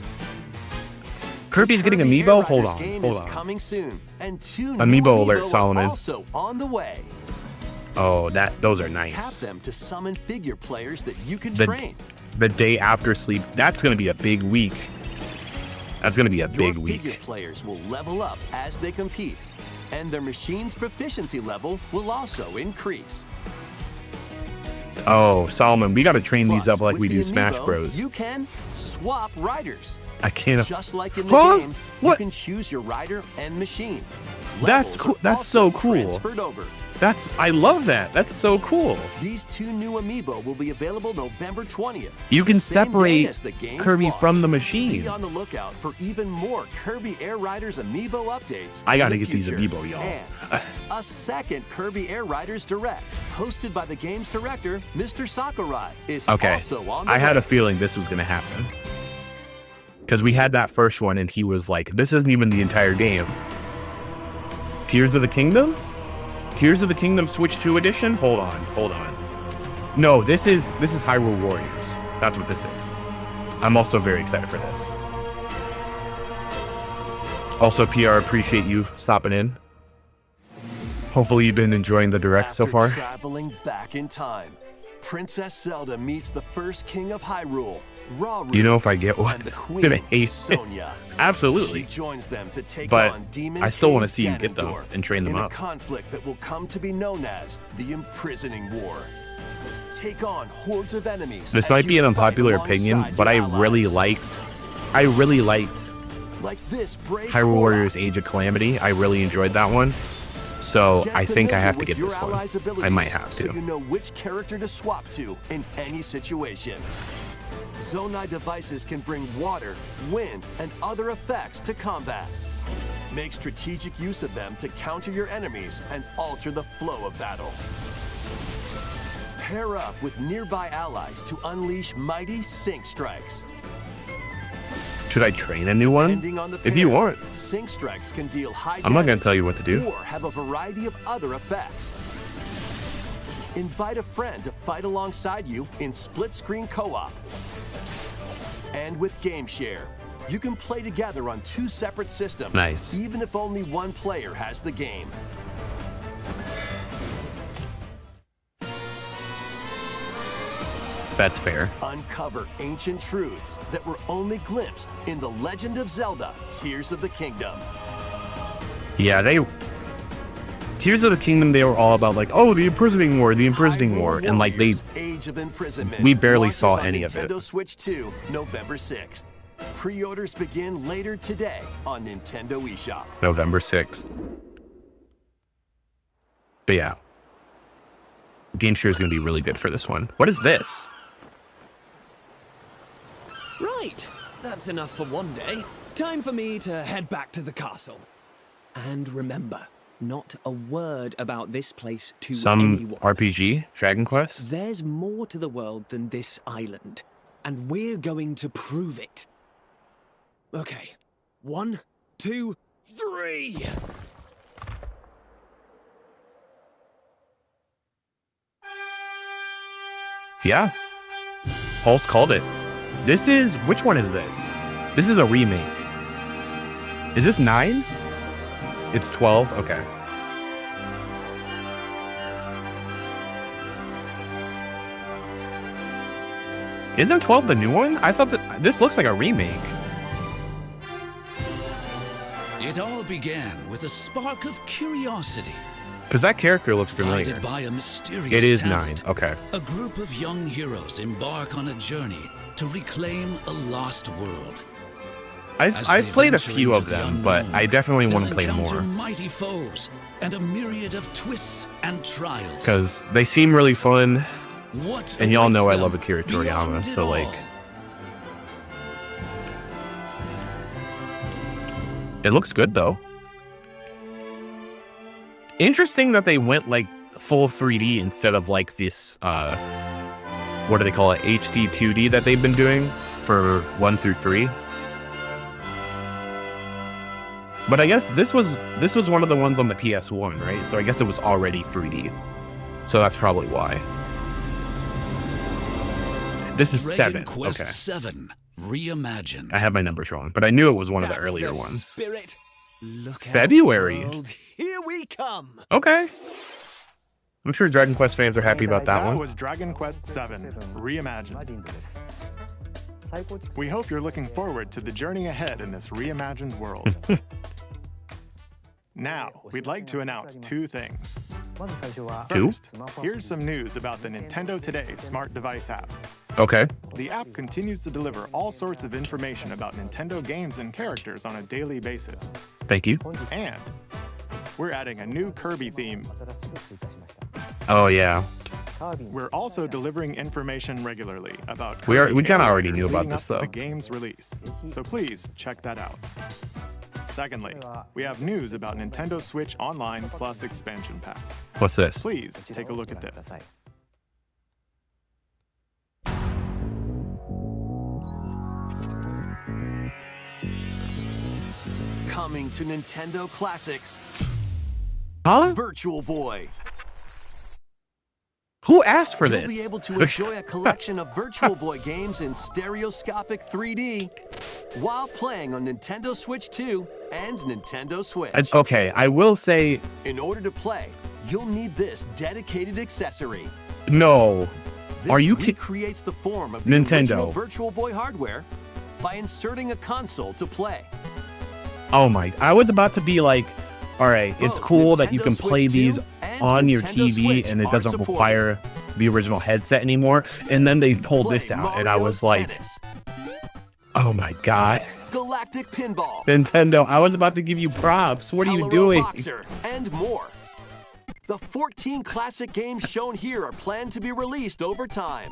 Kirby's getting
Kirby Air
Amiibo? Hold
Riders
on,
game
hold
is
on.
coming soon, and 2 new
Amiibo alert,
are
Solomon.
also on the way.
Oh, those are
Tap
nice.
them to summon figure players that you can
The-
train.
The day after sleep, that's going to be a big week. That's going to be a big
Your
week.
figure players will level up as they compete, and their machine's proficiency level will also increase.
Oh, Solomon, we got to train these
Plus,
up like
with
we
the
do Smash
Amiibo,
Bros.
You can swap riders.
I can't.
Just like in the
Huh?
game,
What?
you can choose your rider and machine.
That's
Levels
cool.
are
That's
also
so cool.
transferred over.
I love that. That's so cool.
These 2 new Amiibo will be available November 20th.
You can
the same day
separate
as the game's
Kirby
launch.
from the machine.
Be on the lookout for even more Kirby Air Riders Amiibo updates.
I gotta
in the
get these
future.
Amiibo, y'all.
And a second Kirby Air Riders Direct, hosted by the game's director, Mr. Sakurai, is
Okay.
also on the
I had a
way.
feeling this was going to happen. Because we had that first one and he was like, this isn't even the entire game. Tears of the Kingdom? Tears of the Kingdom Switch 2 edition? Hold on. No, this is Hyrule Warriors. That's what this is. I'm also very excited for this. Also, PR, appreciate you stopping in. Hopefully you've been enjoying the direct so
After
far.
traveling back in time, Princess Zelda meets the first king of Hyrule, Rauru,
You know, if I get one,
and the
I'm
queen,
gonna hate it.
Sonia.
Absolutely.
She joins them to take
But
on Demon
I still
King
wanna see you get them
Ganondorf
and train them
in
up.
a conflict that will come to be known as the Imprisoning War. Take on hordes of enemies.
This
as
might be
you
an
fight
unpopular opinion,
alongside
but I
your
really
allies.
liked
Like this brave
Hyrule
Korra.
Warriors Age of Calamity. I really enjoyed that one. So
Get
I think I
familiar
have to
with
get
your
this one.
allies'
I might
abilities
have
So
to.
you know which character to swap to in any situation. Zonai devices can bring water, wind, and other effects to combat. Make strategic use of them to counter your enemies and alter the flow of battle. Pair up with nearby allies to unleash mighty sync strikes.
Should I train a new one?
Depending on the
If you
pair,
want.
sync strikes can deal high
I'm not gonna
damage
tell you what to do.
or have a variety of other effects. Invite a friend to fight alongside you in split-screen co-op. And with Game Share, you can play together on 2 separate systems,
Nice.
even if only one player has the game.
That's fair.
Uncover ancient truths that were only glimpsed in The Legend of Zelda: Tears of the Kingdom.
Yeah, Tears of the Kingdom, they were all about like, oh, the Imprisoning War,
Hyrule
and like
Warriors: Age of Imprisonment
we barely
launches
saw
on
any of it.
Nintendo Switch 2, November 6th. Pre-orders begin later today on Nintendo eShop.
November 6th. But yeah, Game Share is gonna be really good for this one. What is this?
Right, that's enough for one day. Time for me to head back to the castle. And remember, not a word about this place to
Some
anyone.
RPG? Dragon Quest?
There's more to the world than this island, and we're going to prove it. Okay, 1, 2, 3!
Yeah. Pulse called it. Which one is this? This is a remake. Is this 9? It's 12? Okay. Isn't 12 the new one? I thought that this looks like a remake.
It all began with a spark of curiosity.
Because that character looks familiar.
Guided by a mysterious
It is
talent,
9. Okay.
A group of young heroes embark on a journey to reclaim a lost world. As
I've
they
played a
venture
few
into
of
the
them, but
unknown,
I definitely want to
they'll
play
encounter
more.
mighty foes and a myriad of twists and trials.
Because they seem really fun.
What
And y'all know I
awaits
love
them
Akira Toriyama,
beyond it
so like...
all?
It looks good though. Interesting that they went like full 3D instead of like this, what do they call it? HD 2D that they've been doing for 1 through 3. But I guess this was one of the ones on the PS1, right? So I guess it was already 3D. So that's probably why. This is
Dragon
7.
Quest
Okay.
7 Reimagined.
I have my numbers wrong, but I knew it was one of the
That's
earlier
the
ones.
Spirit. Look out,
February.
world. Here we come.
Okay. I'm sure Dragon Quest fans are happy about that
That
one.
was Dragon Quest VII Reimagined. We hope you're looking forward to the journey ahead in this reimagined world. Now, we'd like to announce 2 things. First, here's some news about the Nintendo Today smart device app.
Okay.
The app continues to deliver all sorts of information about Nintendo games and characters on a daily basis.
Thank you.
And we're adding a new Kirby theme.
Oh yeah.
We're also delivering information regularly about
We
Kirby
kinda
and
already
characters
knew about
leading
this,
up to
though.
the game's release. So please check that out. Secondly, we have news about Nintendo Switch Online Plus expansion pack.
What's this?
Please take a look at this.
Coming to Nintendo Classics,
Huh?
Virtual Boy.
Who asked for
You'll
this?
be able to enjoy a collection of Virtual Boy games in stereoscopic 3D while playing on Nintendo Switch 2 and Nintendo Switch.
Okay, I will say
In order to play, you'll need this dedicated accessory.
no.
This
Are you
recreates the form of the
Nintendo.
original Virtual Boy hardware by inserting a console to play.
Oh my! I was about to be like, all right, it's
Both
cool that you
Nintendo
can play
Switch
these
2 and
on your
Nintendo
TV
Switch
and it
are
doesn't
supported.
require the original headset anymore. And then they pulled
Play
this out, and I
Mario's
was like,
Tennis,
oh my god,
Galactic Pinball,
Nintendo! I was about to give you props. What are you
Telero
doing?
Boxer, and more. The 14 classic games shown here are planned to be released over time.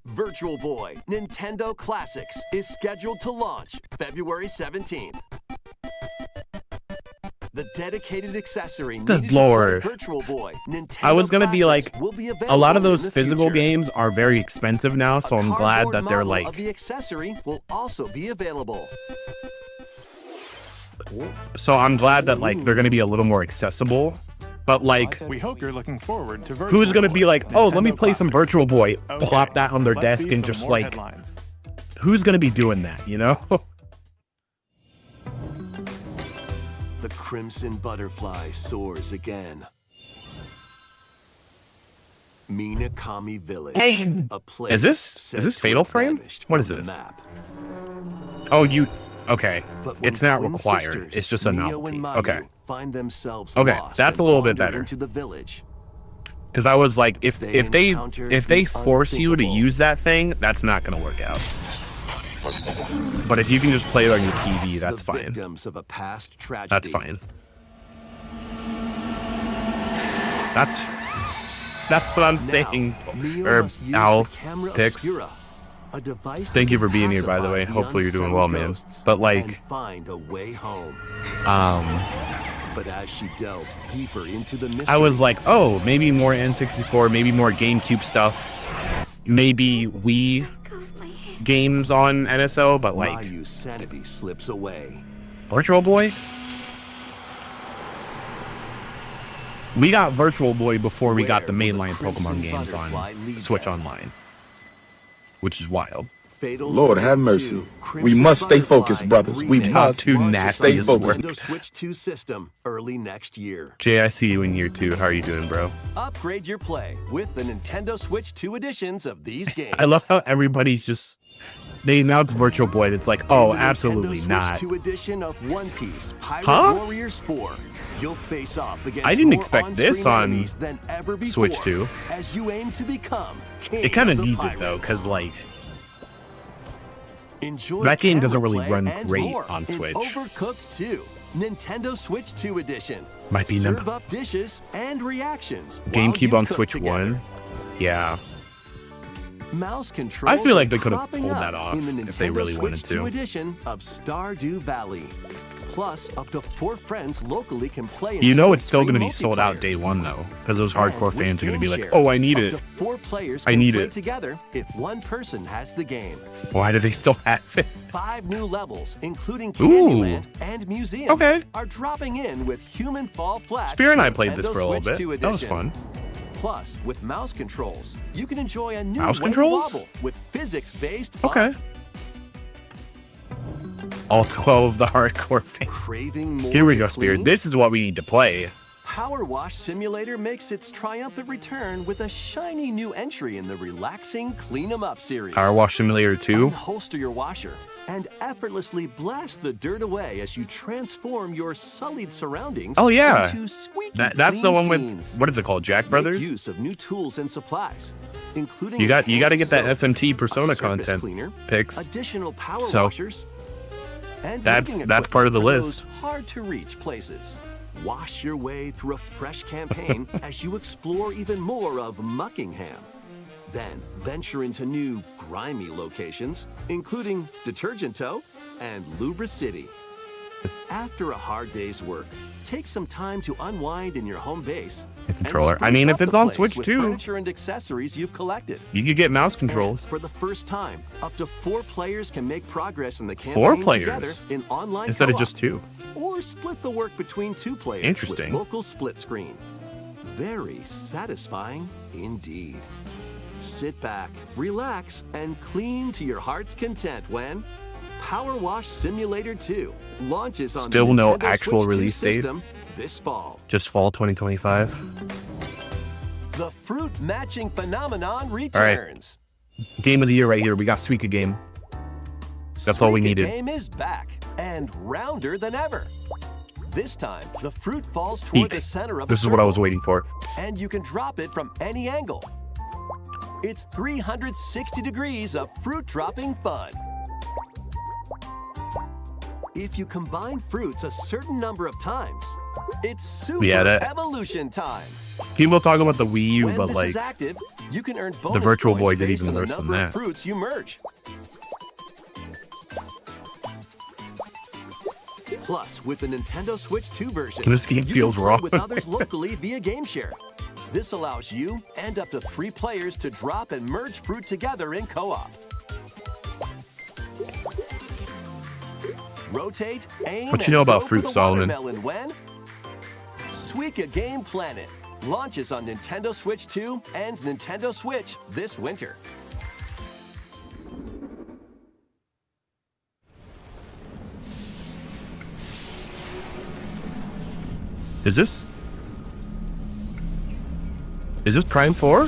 Virtual Boy Nintendo Classics is scheduled to launch February 17th. The dedicated accessory
Good
needed to
lord.
play Virtual Boy Nintendo
I was gonna be
Classics
like,
will be
a lot of
available in
those
the
physical
future.
games are very expensive now, so I'm glad
Cardboard
that they're
model
like.
of the accessory will also be available.
So I'm glad that like they're gonna be a little more accessible. But like,
We hope you're looking forward to Virtual
who's gonna
Boy,
be like, oh, let me
Nintendo
play some
Classics.
Virtual Boy,
Okay,
plop that on their
let's
desk
see
and
some
just
more
like,
headlines.
who's gonna be doing that? You know?
The Crimson Butterfly soars again. Minakami Village.
Hey.
A place
Is this
said to
Fatal
have
Frame?
vanished
What
from
is
the
this?
map.
Oh, you. Okay.
But when
It's not
twin
required.
sisters,
It's just a
Mio
novelty.
and Mayu,
Okay.
find themselves
Okay,
lost
that's a
and
little bit
wander
better.
into the village.
Because I was like, if
They
they
encounter
if they
the
force you to
unthinkable.
use that thing, that's not gonna work out. But if you can just play it on your TV, that's
the
fine.
victims of a past tragedy.
That's fine. That's what I'm saying.
Now, Mio
Or
must use
Owl
the camera
Pix.
obscura, a device
Thank
that
you for
can
being here, by the
pacify
way. Hopefully you're doing
unsettled
well, man.
ghosts
But like,
and find a way home.
um,
But as she delves deeper into the mystery,
I was like, oh, maybe more N64, maybe more GameCube stuff, maybe Wii games on NSO, but like,
Mayu's sanity slips away.
Virtual Boy? We got Virtual Boy before we got the
Where will
mainline
the Crimson
Pokemon games
Butterfly
on
lead
Switch
them?
Online, which is wild.
Fatal
Lord have
Frame
mercy.
2,
We
Crimson
must stay
Butterfly
focused, brothers. We
remake
must
Too
launches
nasty
on
as
the
work.
Nintendo Switch 2 system early next year.
Jay, I see you in here too. How are you doing, bro?
Upgrade your play with the Nintendo Switch 2 editions of these games.
I love how everybody's just, they announced Virtual Boy and it's like, oh,
In the
absolutely
Nintendo
not.
Switch 2 edition of One Piece Pirate
Huh?
Warriors 4. You'll face off against
I didn't
more
expect this
on-screen
on
enemies than ever before
Switch 2.
as you aim to become king
It kind of
the
needs it though,
pirates.
because like,
Enjoy
that game doesn't
camera
really
play
run
and
great
more
on
in
Switch.
Overcooked 2, Nintendo Switch 2 edition.
Might be
Serve
number-
up dishes and reactions. while
GameCube
you
on
cook
Switch
together.
1. Yeah.
Mouse controls
I feel like
are
they could have
cropping
pulled
up
that off
in the
if they
Nintendo
really
Switch
wanted
2
to.
edition of Stardew Valley. Plus, up to 4 friends locally can play in
You know it's still
split
going to be
screen
sold out
multiplayer.
day one though, because those
And
hardcore
with
fans are going to be like,
GameShare,
oh, I need
up
it.
to 4 players
I
can
need
play
it.
together if one person has the game.
Why do they still have it?
5 new levels, including
Ooh.
Candyland and Museum,
Okay.
are dropping in with Human Fall Flat.
Spear and I
for
played this
Nintendo
for a little
Switch
bit.
2
That was
edition.
fun.
Plus, with mouse controls, you can enjoy a new
Mouse
way to
controls?
wobble with physics-based fun.
Okay. All 12 of the hardcore fans.
Craving more
Here we
to
go, Spear.
clean?
This is what we need to play.
Power Wash Simulator makes its triumphant return with a shiny new entry in the relaxing Clean 'em Up series.
Power Wash Simulator 2.
Unholster your washer and effortlessly blast the dirt away as you transform your sullied surroundings
Oh yeah,
into squeaky
that's the
clean
one with
scenes.
what is it called? Jack
Make
Brothers.
use of new tools and supplies, including
You got to
enhanced
get that
soap,
SMT
a
Persona
surface
content
cleaner,
picks.
additional power
So,
washers, and
that's
rigging
part of the
equipment for
list.
those hard to reach places. Wash your way through a fresh campaign as you explore even more of Muckingham. Then venture into new grimy locations, including Detergent Toe and Lubra City. After a hard day's work, take some time to unwind in your home base. and
Controller. I
spruce
mean,
up
if it's
the
on
place
Switch
with
too,
furniture and accessories you've collected.
you could get mouse controls.
And for the first time, up to 4 players can make progress in the campaign
4 players
together in online
instead of
co-op.
just 2.
Or split the work between 2 players
Interesting.
with local split screen. Very satisfying indeed. Sit back, relax, and clean to your heart's content when Power Wash Simulator 2 launches on
Still
the
no
Nintendo
actual
Switch 2
release date?
system this fall.
Just fall 2025.
The fruit matching phenomenon returns.
Game of the year right here. We got Suika game. That's all we
Suika
needed.
Game is back and rounder than ever. This time, the fruit falls toward the center of
This
a
is what I was
circle,
waiting for.
and you can drop it from any angle. It's 360 degrees of fruit dropping fun. If you combine fruits a certain number of times, it's super
Yeah, that-
evolution time.
People talk about the Wii U,
When
but
this
like
is active, you can earn bonus
Virtual
points
Boy did
based
even
on the
worse than
number of
that.
fruits you merge. Plus, with the Nintendo Switch 2 version,
This game
you
feels
can play
wrong.
with others locally via GameShare. This allows you and up to 3 players to drop and merge fruit together in co-op. Rotate, aim,
What you know
and
about
go
fruit,
for the
Solomon?
watermelon when Suika Game Planet launches on Nintendo Switch 2 and Nintendo Switch this winter.
Is this Prime 4?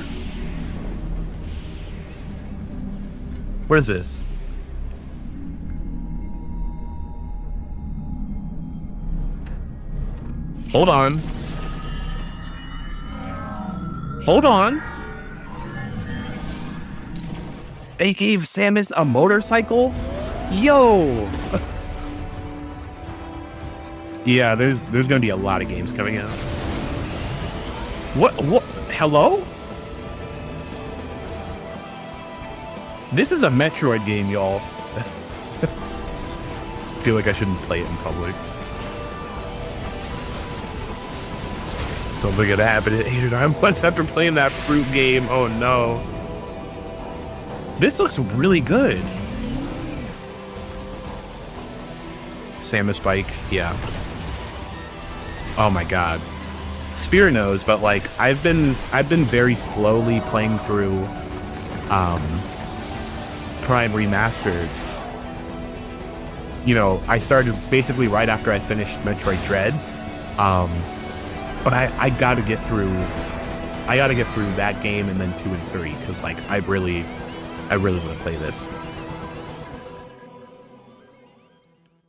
What is this? Hold on. Hold on. They gave Samus a motorcycle? Yo! Yeah, there's gonna be a lot of games coming out. What? Hello? This is a Metroid game, y'all. I feel like I shouldn't play it in public. Something gonna happen at 8 or 9 months after playing that fruit game. Oh no. This looks really good. Samus bike, yeah. Oh my god. Spear knows, but like I've been very slowly playing through Prime Remastered. You know, I started basically right after I finished Metroid Dread. But I gotta get through that game and then 2 and 3, because like I really want to play this.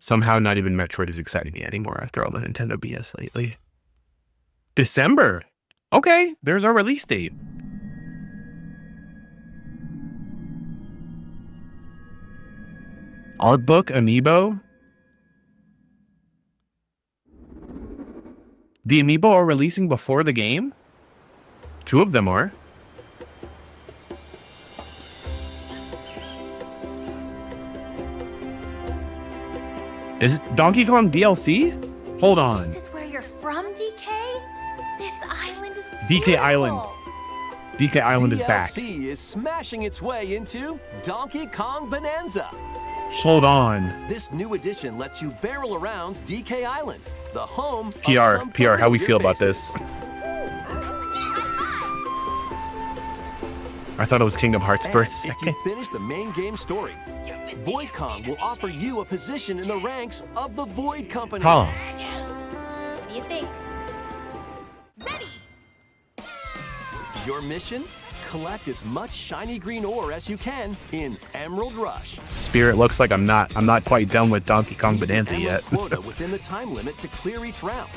Somehow not even Metroid is exciting me anymore after all the Nintendo BS lately. December. Okay, there's our release date. Art book amiibo. The amiibo are releasing before the game? 2 of them are. Is it Donkey Kong DLC? Hold on.
This is where you're from, DK? This island is
DK Island. DK Island is back.
DLC is smashing its way into Donkey Kong Bonanza.
Hold on.
This new edition lets you barrel around DK Island, the home of
PR,
some
how we
familiar
feel about
faces.
this? I thought it was Kingdom Hearts for a
And
second.
if you finish the main game story, Void Kong will offer you a position in the ranks of the Void Company.
Huh.
What do you think?
Your mission? Collect as much shiny green ore as you can in Emerald Rush.
Spirit, looks like I'm not quite done with Donkey Kong
Meet an
Bonanza
emerald
yet.
quota within the time limit to clear each round.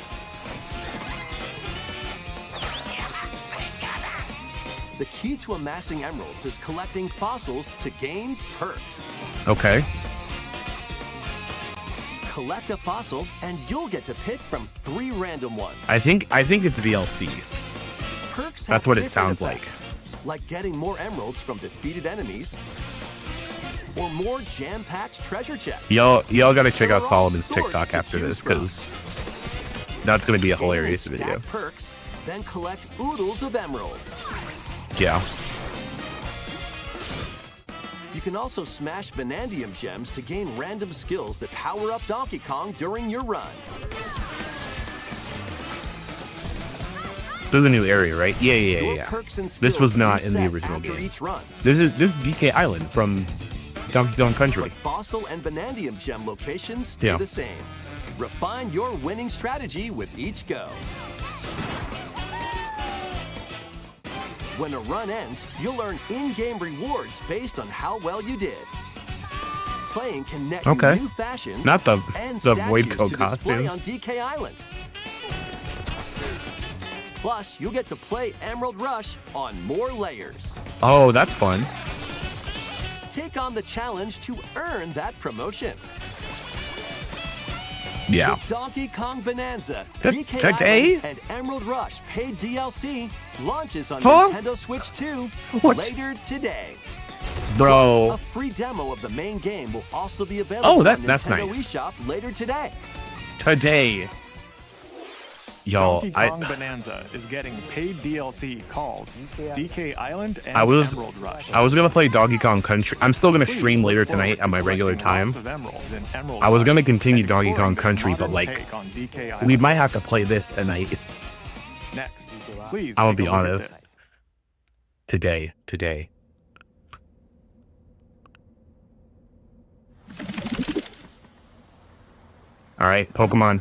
The key to amassing emeralds is collecting fossils to gain perks.
Okay.
Collect a fossil and you'll get to pick from 3 random ones.
I think it's DLC.
Perks
That's
have
what it
different
sounds like.
effects, like getting more emeralds from defeated enemies or more jam-packed treasure chests.
Y'all gotta check
There
out
are all
Solomon's
sorts
TikTok
to
after
choose
this, because that's gonna be a hilarious
Stack
video.
perks, then collect oodles of emeralds.
Yeah.
You can also smash Vanadium gems to gain random skills that power up Donkey Kong during your run.
This is a new area, right? Yeah.
Your perks and
This was
skills
not in the
reset
original
after
game.
each run.
This is DK Island from Donkey Kong Country.
But fossil and Vanadium gem locations stay
Yeah.
the same. Refine your winning strategy with each go. When a run ends, you'll earn in-game rewards based on how well you did. Playing can net
Okay.
you new fashions
Not the
and
Void
statues
Code
to display
costumes.
on DK Island. Plus, you'll get to play Emerald Rush on more layers.
Oh, that's fun.
Take on the challenge to earn that promotion.
Yeah.
The Donkey Kong Bonanza,
Today?
DK Island, and Emerald Rush paid DLC launches on
Huh?
Nintendo Switch 2
What?
later today.
Bro.
Plus, a free demo of the main game will also be available on
that's
Nintendo
nice.
eShop later today.
Today. Y'all,
Donkey Kong Bonanza is getting paid DLC called DK Island and Emerald Rush.
I was gonna play Donkey Kong Country. I'm still gonna
Please
stream
look
later
forward
tonight
to
at my regular
collecting
time.
lots of emeralds in Emerald
I was
Rush
gonna continue
and
Donkey Kong
exploring this
Country, but
modern
like,
take on DK
we
Island.
might have to play this tonight.
Next, please
I'm gonna
take
be
a look at
honest.
this.
Today. All right, Pokemon,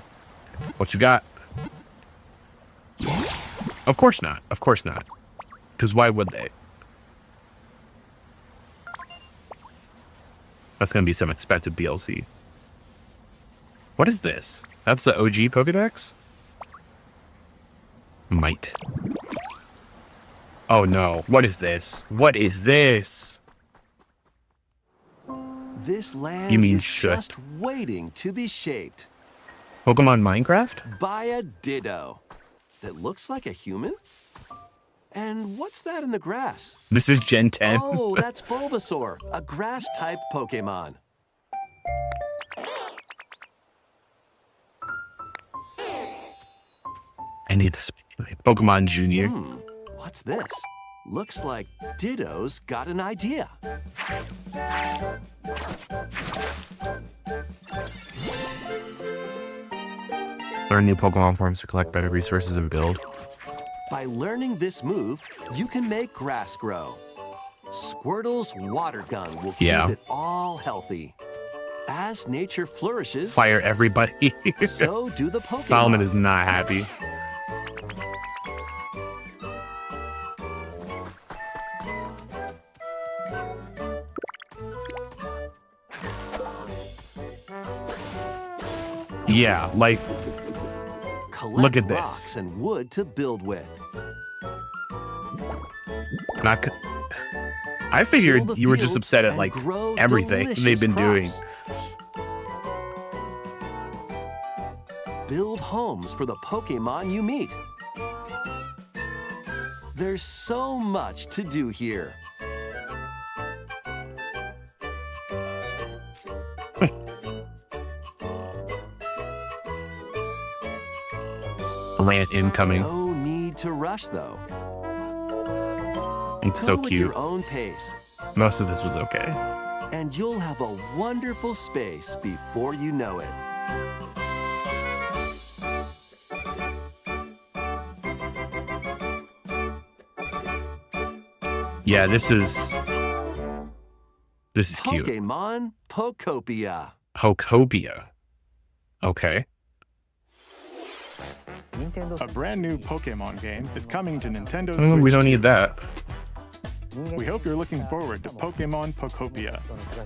what you got? Of course not. Because why would they? That's gonna be some expensive DLC. What is this? That's the OG Pokédex? Might. Oh no, what is this?
This land
You mean
is
shit.
just waiting to be shaped
Pokemon Minecraft?
by a Ditto that looks like a human. And what's that in the grass?
This is Gen 10.
Oh, that's Bulbasaur, a grass-type Pokemon.
I need this. Pokemon Junior.
What's this? Looks like Ditto's got an idea.
Learn new Pokemon forms to collect better resources and build.
By learning this move, you can make grass grow. Squirtle's water gun will keep
Yeah.
it all healthy. As nature flourishes,
Fire everybody.
so do the Pokemon.
Solomon is not happy. Yeah, like,
Collect
look at this.
rocks and wood to build with.
not. I figured
Till the
you were just
fields
upset at
and
like
grow
everything they've
delicious
been doing.
crops. Build homes for the Pokemon you meet. There's so much to do here.
Land incoming.
No need to rush though.
It's so
Go at
cute.
your own pace,
Most of this was okay.
and you'll have a wonderful space before you know it.
Yeah, this is cute.
Pokemon Pokopia.
Hokopia. Okay.
A brand new Pokemon game is coming to Nintendo
Oh,
Switch.
we don't need that.
We hope you're looking forward to Pokemon Pokopia,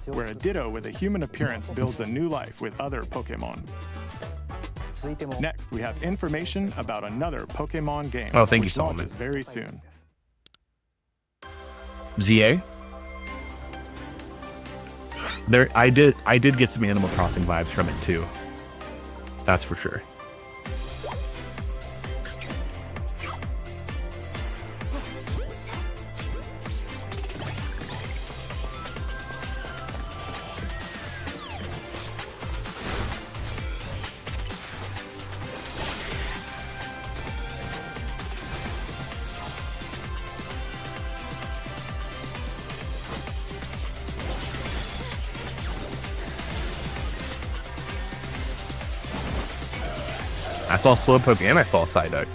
where a Ditto with a human appearance builds a new life with other Pokemon. Next, we have information about another Pokemon game.
Oh, thank you,
which
Solomon.
launches very soon.
ZA. There, I did get some Animal Crossing vibes from it too. That's for sure. I saw Slowpoke and I saw Psyduck.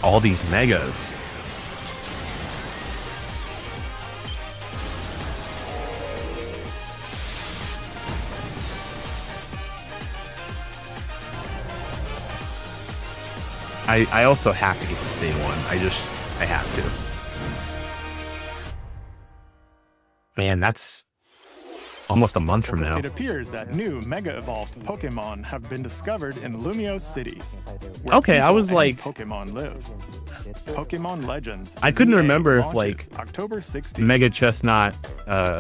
All these megas. I also have to get this day one. I have to. Man, that's almost a month from now.
It appears that new Mega Evolved Pokemon have been discovered in Lumio City. where
Okay, I
people
was
and
like-
Pokemon live. Pokemon Legends.
I couldn't
ZA
remember if,
launches
like,
October 16th.
Mega Chestnut,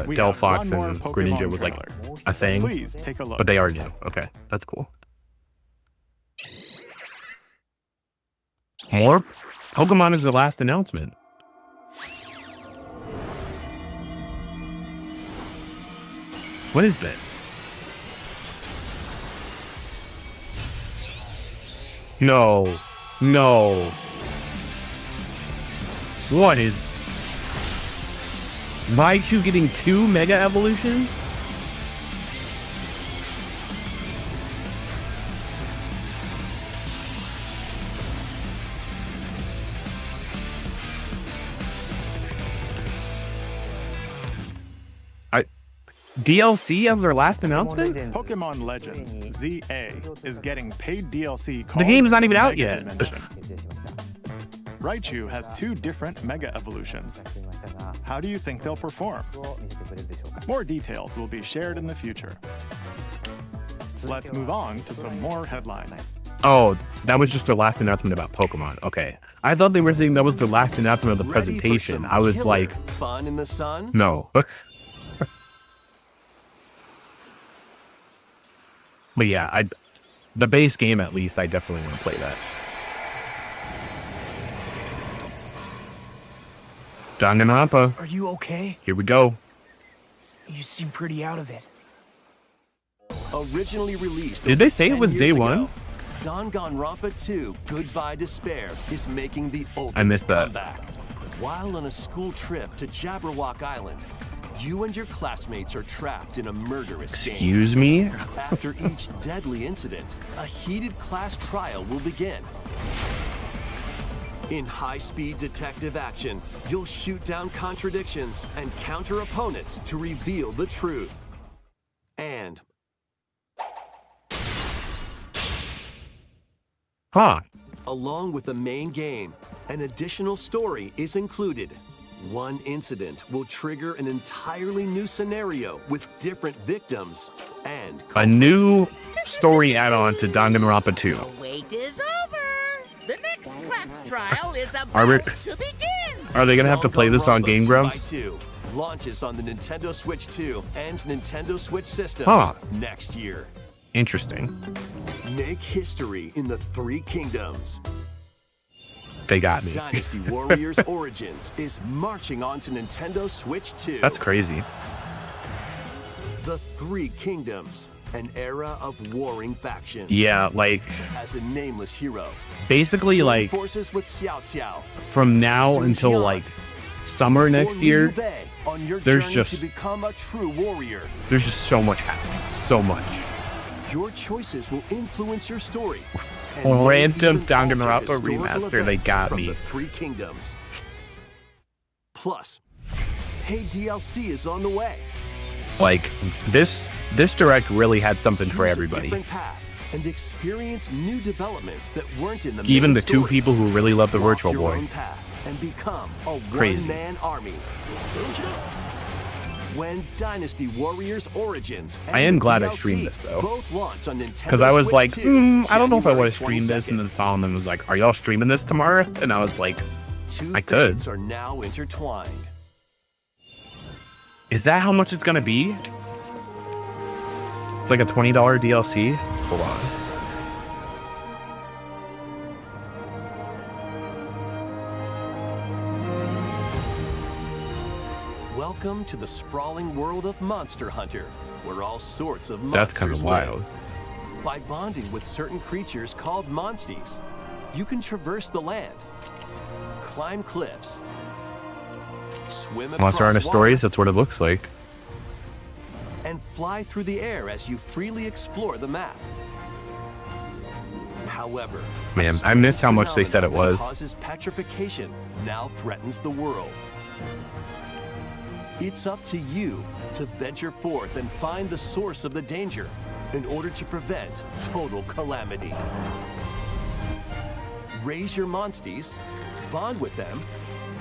We
Delphox,
have one more
and
Pokemon
Greninja was like
trailer.
a thing,
Please take a look.
but they are new. Okay, that's cool. More Pokemon is the last announcement. What is this? No. No. What is... Raichu getting 2 Mega Evolutions? DLC as their last announcement?
Pokemon Legends ZA is getting paid DLC.
The game's not
called
even out
Mega
yet.
Dimension. Raichu has 2 different Mega Evolutions. How do you think they'll perform? More details will be shared in the future. Let's move on to some more headlines.
Oh, that was just their last announcement about Pokemon. Okay. I thought they were saying that was the last announcement of the
Ready for
presentation.
some
I was
killer
like,
fun in the sun?
no. But yeah, the base game at least, I definitely want to play that. Danganronpa.
Are you okay?
Here we go.
You seem pretty out of it.
Originally released.
Did they say it
over
was
10
day
years
one?
ago, Danganronpa 2: Goodbye Despair is making the ultimate
I missed that.
comeback. While on a school trip to Jabberwock Island, you and your classmates are trapped in a murderous game.
Excuse me?
After each deadly incident, a heated class trial will begin. In high-speed detective action, you'll shoot down contradictions and counter opponents to reveal the truth. And
Huh.
along with the main game, an additional story is included. One incident will trigger an entirely new scenario with different victims and
A new story add-on to Danganronpa 2.
Wait is over. The next class trial is
Are we-
about to begin.
Are they gonna have to play this on
Danganronpa
Game
2
Grumps?
by 2 launches on the Nintendo Switch 2 and Nintendo Switch systems
Huh.
next year.
Interesting.
Make history in the 3 kingdoms.
They got me.
Dynasty Warriors Origins is marching on to Nintendo Switch 2.
That's crazy.
The 3 kingdoms, an era of warring factions.
Yeah, like,
As a nameless hero,
basically,
join
like,
forces with Xiao Xiao,
from now
Sun
until,
Jian,
like, summer next
or
year,
Liu Bei. on your
There's
journey
just-
to become a true warrior.
There's just so much happening. So much.
Your choices will influence your story. and
Well,
may
random
even
Danganronpa
alter historical
remaster, they
events
got
from
me.
the Three Kingdoms. Plus, paid DLC is on the way.
Like, this direct really had something for
Choose a
everybody.
different path and experience new developments that weren't in the
Even
main
the two
story.
people who really love the
Walk
Virtual
your
Boy.
own path and become a
Crazy.
one-man army. When Dynasty Warriors Origins and
I am
the
glad I
DLC
streamed this, though.
both launch on Nintendo
Because I was
Switch
like,
2,
I don't know if I want
January
to stream this.
22nd.
And then Solomon was like, are y'all streaming this tomorrow? And I was like,
Two
I could.
fates are now intertwined.
is that how much it's going to be? It's like a $20 DLC? Hold on.
Welcome to the sprawling world of Monster Hunter, where all sorts of monsters
That's kind of wild.
live. By bonding with certain creatures called monsties, you can traverse the land, climb cliffs, swim across
Monster Hunter
water,
Stories, that's what it looks like.
and fly through the air as you freely explore the map. However, a
Man, I missed how much they said it
phenomenon
was.
that causes petrification now threatens the world. It's up to you to venture forth and find the source of the danger in order to prevent total calamity. Raise your monsties, bond with them,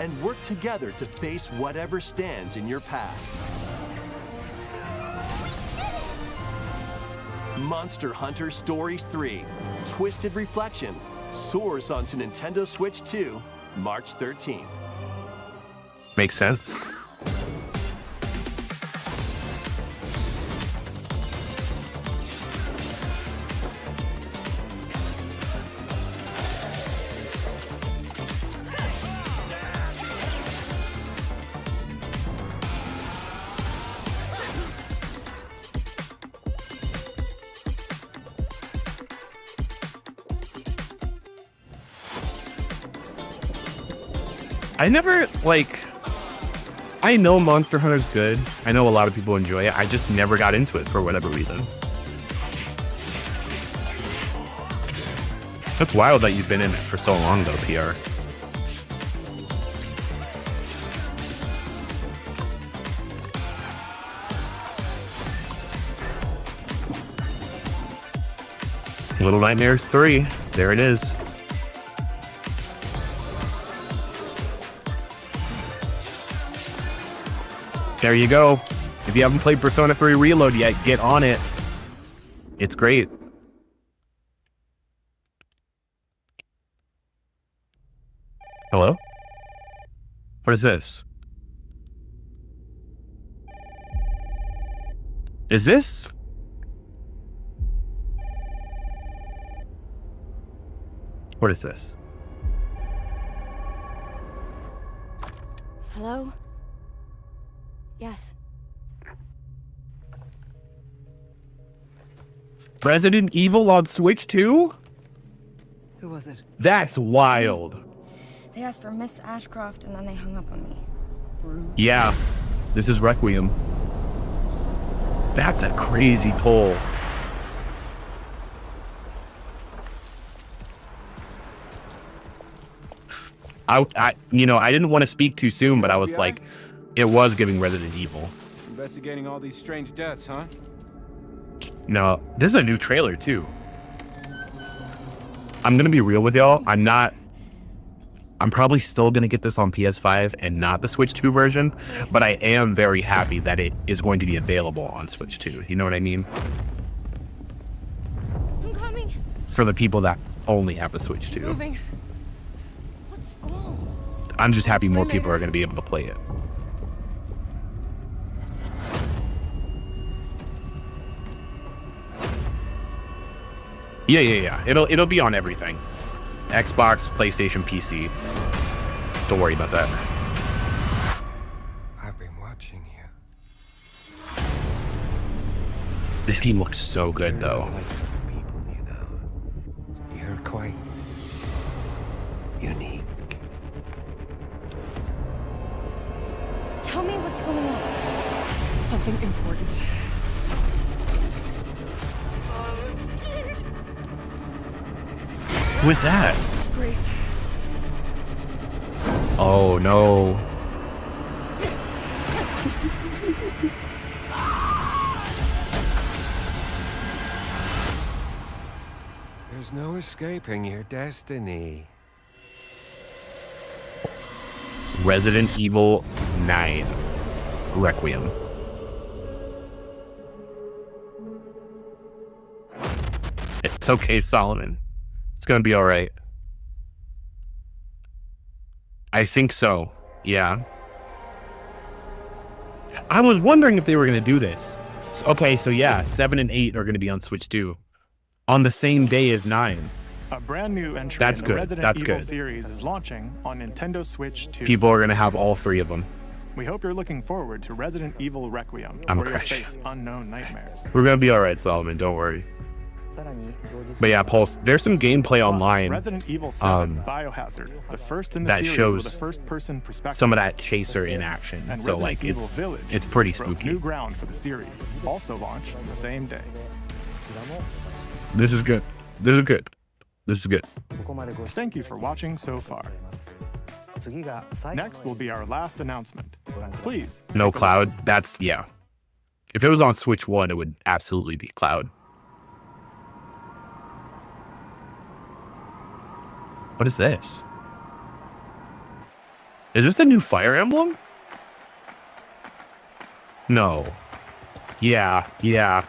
and work together to face whatever stands in your path. Monster Hunter Stories 3: Twisted Reflection soars onto Nintendo Switch 2, March 13th.
Makes sense. I never, like, I know Monster Hunter's good. I know a lot of people enjoy it. I just never got into it for whatever reason. That's wild that you've been in it for so long, though, PR. Little Nightmares 3. There it is. There you go. If you haven't played Persona 3 Reload yet, get on it. It's great. Hello? What is this? Is this? What is this?
Hello? Yes.
Resident Evil on Switch 2?
Who was it?
That's wild.
They asked for Miss Ashcroft and then they hung up on me.
Yeah, this is Requiem. That's a crazy pull. I didn't want to speak too soon, but I was like, it was giving Resident Evil.
Investigating all these strange deaths, huh?
No, this is a new trailer too. I'm gonna be real with y'all. I'm probably still gonna get this on PS5 and not the Switch 2 version, but I am very happy that it is going to be available on Switch 2. You know what I mean?
I'm coming.
For the people that only have the Switch 2.
Moving. What's wrong?
I'm just happy more people are gonna be able to play it. Yeah. It'll be on everything. Xbox, PlayStation, PC. Don't worry about that.
I've been watching you.
This game looks so good, though.
People, you know. You're quite unique.
Tell me what's going
something important.
I'm scared.
Who is that?
Grace.
Oh no.
There's no escaping your destiny.
Resident Evil 9 Requiem. It's okay, Solomon. It's gonna be all right. I think so. Yeah. I was wondering if they were gonna do this. Okay, so yeah, 7 and 8 are gonna be on Switch 2 on the same day as 9.
A brand new entry
That's
in the
good.
Resident
That's
Evil
good.
series is launching on Nintendo Switch 2.
People are gonna have all 3 of them.
We hope you're looking forward to Resident Evil Requiem,
I'm a
where you'll
crash.
face unknown nightmares.
We're gonna be all right, Solomon. Don't worry. But yeah, Pulse. There's some gameplay
Plus,
online.
Resident Evil 7 Biohazard, the first in the
that
series
shows
with a first-person perspective.
some of that chaser in action.
And
So
Resident
like
Evil
it's
Village
it's pretty
broke
spooky.
new ground for the series, also launched the same day.
This is good. This is good. This is good.
Thank you for watching so far. Next will be our last announcement. Please.
No
take a
Cloud. That's yeah. If it was on Switch 1, it would absolutely be Cloud. What is this? Is this a new Fire Emblem? No. Yeah, yeah.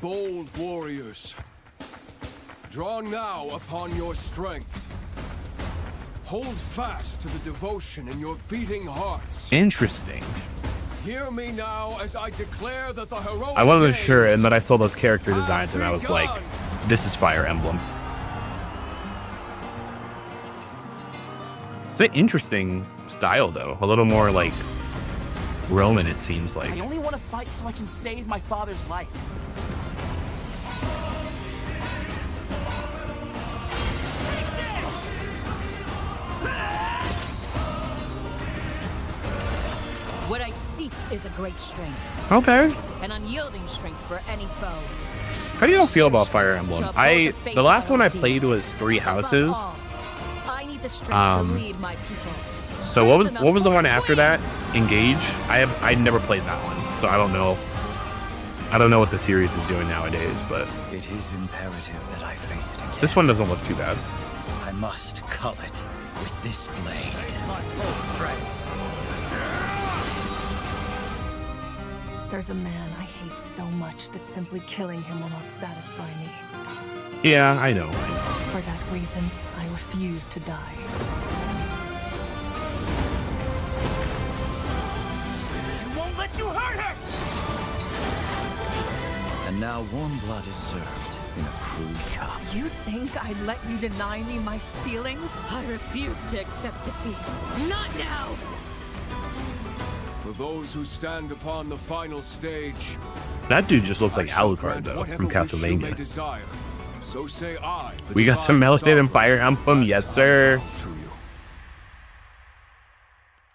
Bold warriors, draw now upon your strength. Hold fast to the devotion in your beating hearts.
Interesting.
Hear me now as I declare that the heroic
I wasn't
days
sure, and then I saw those character designs, and I was like, this is Fire Emblem. It's an interesting style, though. A little more like Roman, it seems like.
I only want to fight so I can save my father's life.
What I seek is a great strength.
Okay.
An unyielding strength for any foe.
How do you feel about Fire Emblem? The last one I played was Three Houses.
I need the strength to lead my people.
So what was the one after that? Engage? I never played that one, so I don't know. I don't know what the series is doing nowadays, but
It is imperative that I face it again.
this one doesn't look too bad.
I must cull it with this blade.
There's a man I hate so much that simply killing him will not satisfy me.
Yeah, I know.
For that reason, I refuse to die.
I won't let you hurt her! And now warm blood is served in a crude cup.
You think I'd let you deny me my feelings?
I refuse to accept defeat. Not now!
For those who stand upon the final stage,
That dude just looks like
I shall
Alucard,
grant
though,
whatever
from
wish you may
Castlevania.
desire. So say I, the
We got some
divine
Melody and
sovereign,
Fire Emblem, yes sir.
to you.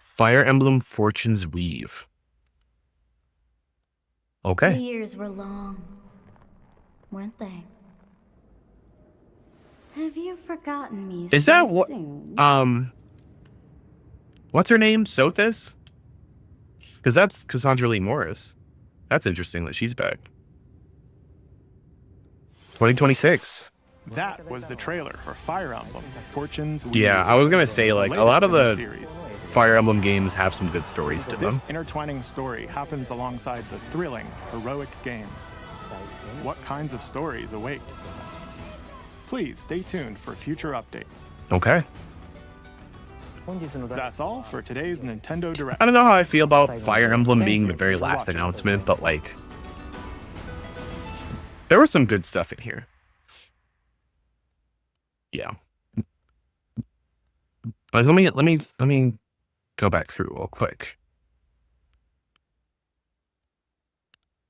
Fire Emblem Fortune's Weave.
The
Okay.
years were long, weren't they? Have you forgotten me
Is
so
that what?
soon?
What's her name? Sothis? Because that's Cassandra Lee Morris. That's interesting that she's back. 2026.
That was the trailer for Fire Emblem Fortune's Weave.
Yeah, I was gonna say like a lot of
latest
the
in series.
Fire Emblem games have some good stories to them.
This intertwining story happens alongside the thrilling, heroic games. What kinds of stories await? Please stay tuned for future updates.
Okay.
That's all for today's Nintendo Direct.
I don't know how I feel about Fire Emblem
Thank
being
you
the very
for
last
watching.
announcement, but like, there was some good stuff in here. Yeah. But let me go back through real quick.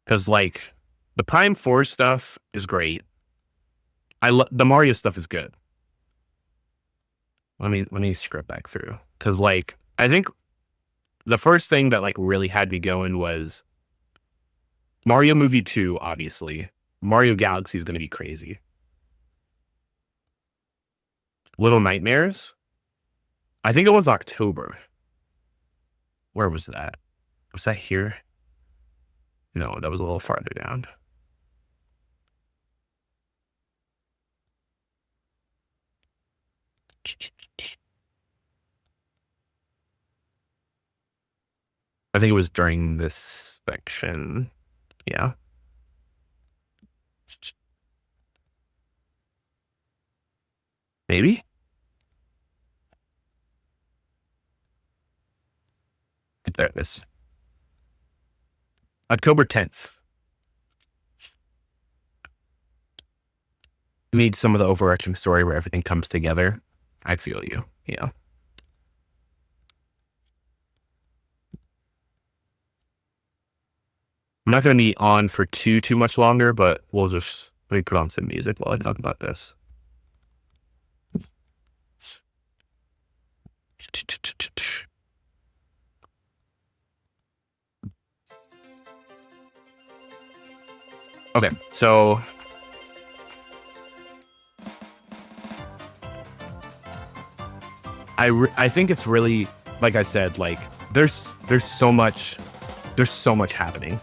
Because like, the Prime 4 stuff is great. The Mario stuff is good. Let me scrub back through, because like I think the first thing that like really had me going was Mario Movie 2, obviously. Mario Galaxy is going to be crazy. Little Nightmares? I think it was October. Where was that? Was that here? No, that was a little farther down. I think it was during this section. Yeah. Maybe? There it is. October 10th. Need some of the overarching story where everything comes together. I feel you. Yeah. I'm not going to be on for too much longer, but we'll just let me put on some music while I talk about this. Okay, so I think it's really, like I said, like there's so much happening.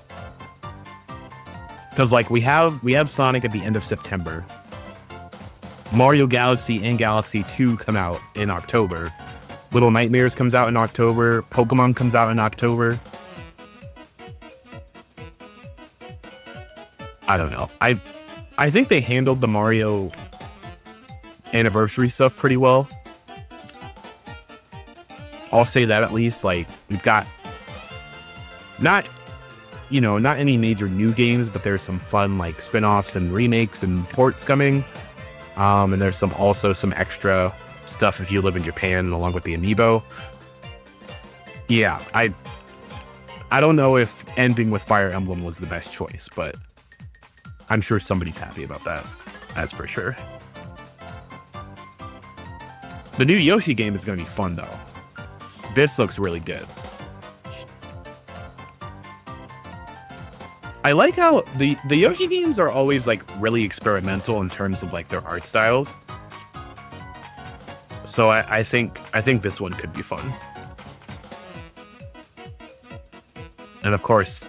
Because like we have Sonic at the end of September. Mario Galaxy and Galaxy 2 come out in October. Little Nightmares comes out in October. Pokemon comes out in October. I don't know. I think they handled the Mario anniversary stuff pretty well. I'll say that at least. Like, we've got not any major new games, but there's some fun like spin-offs and remakes and ports coming. And there's also some extra stuff if you live in Japan along with the amiibo. Yeah, I don't know if ending with Fire Emblem was the best choice, but I'm sure somebody's happy about that. That's for sure. The new Yoshi game is going to be fun though. This looks really good. I like how the Yoshi games are always like really experimental in terms of like their art styles. So I think this one could be fun. And of course,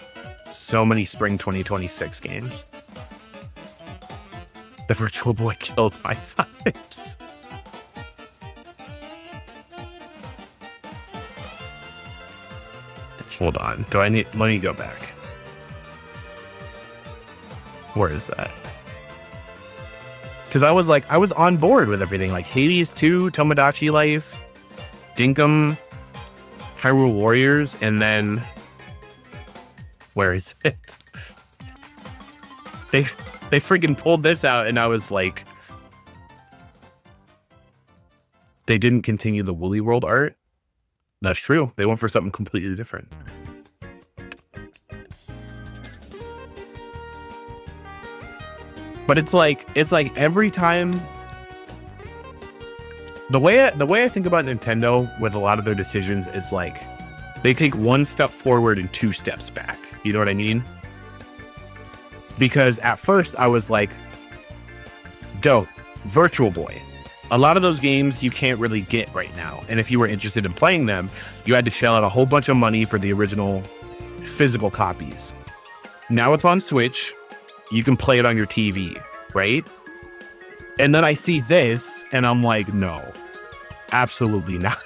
so many spring 2026 games. The Virtual Boy killed my vibes. Hold on. Let me go back. Where is that? Because I was on board with everything. Like Hades 2, Tomodachi Life, Dinkum, Hyrule Warriors, and then where is it? They freaking pulled this out, and I was like, they didn't continue the Woolly World art. That's true. They went for something completely different. But it's like every time the way I think about Nintendo with a lot of their decisions is like they take one step forward and two steps back. You know what I mean? Because at first I was like, dope, Virtual Boy. A lot of those games you can't really get right now. And if you were interested in playing them, you had to shell out a whole bunch of money for the original physical copies. Now it's on Switch. You can play it on your TV, right? And then I see this and I'm like, no, absolutely not.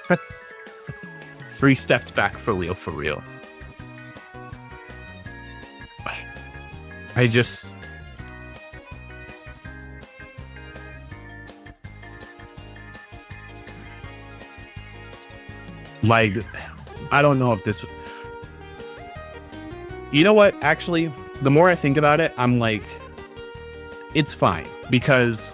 3 steps back for real. I just... like, I don't know if this... You know what? Actually, the more I think about it, I'm like, it's fine. Because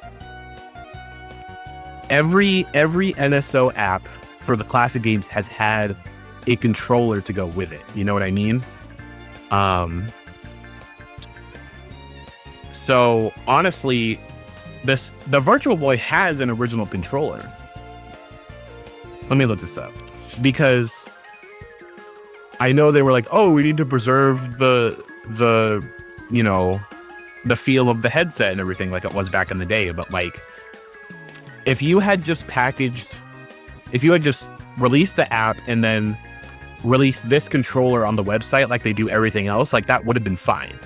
every NSO app for the classic games has had a controller to go with it. You know what I mean? So honestly, the Virtual Boy has an original controller. Let me look this up. Because I know they were like, oh, we need to preserve the you know, the feel of the headset and everything like it was back in the day. But like, if you had just released the app and then released this controller on the website like they do everything else, like that would have been fine.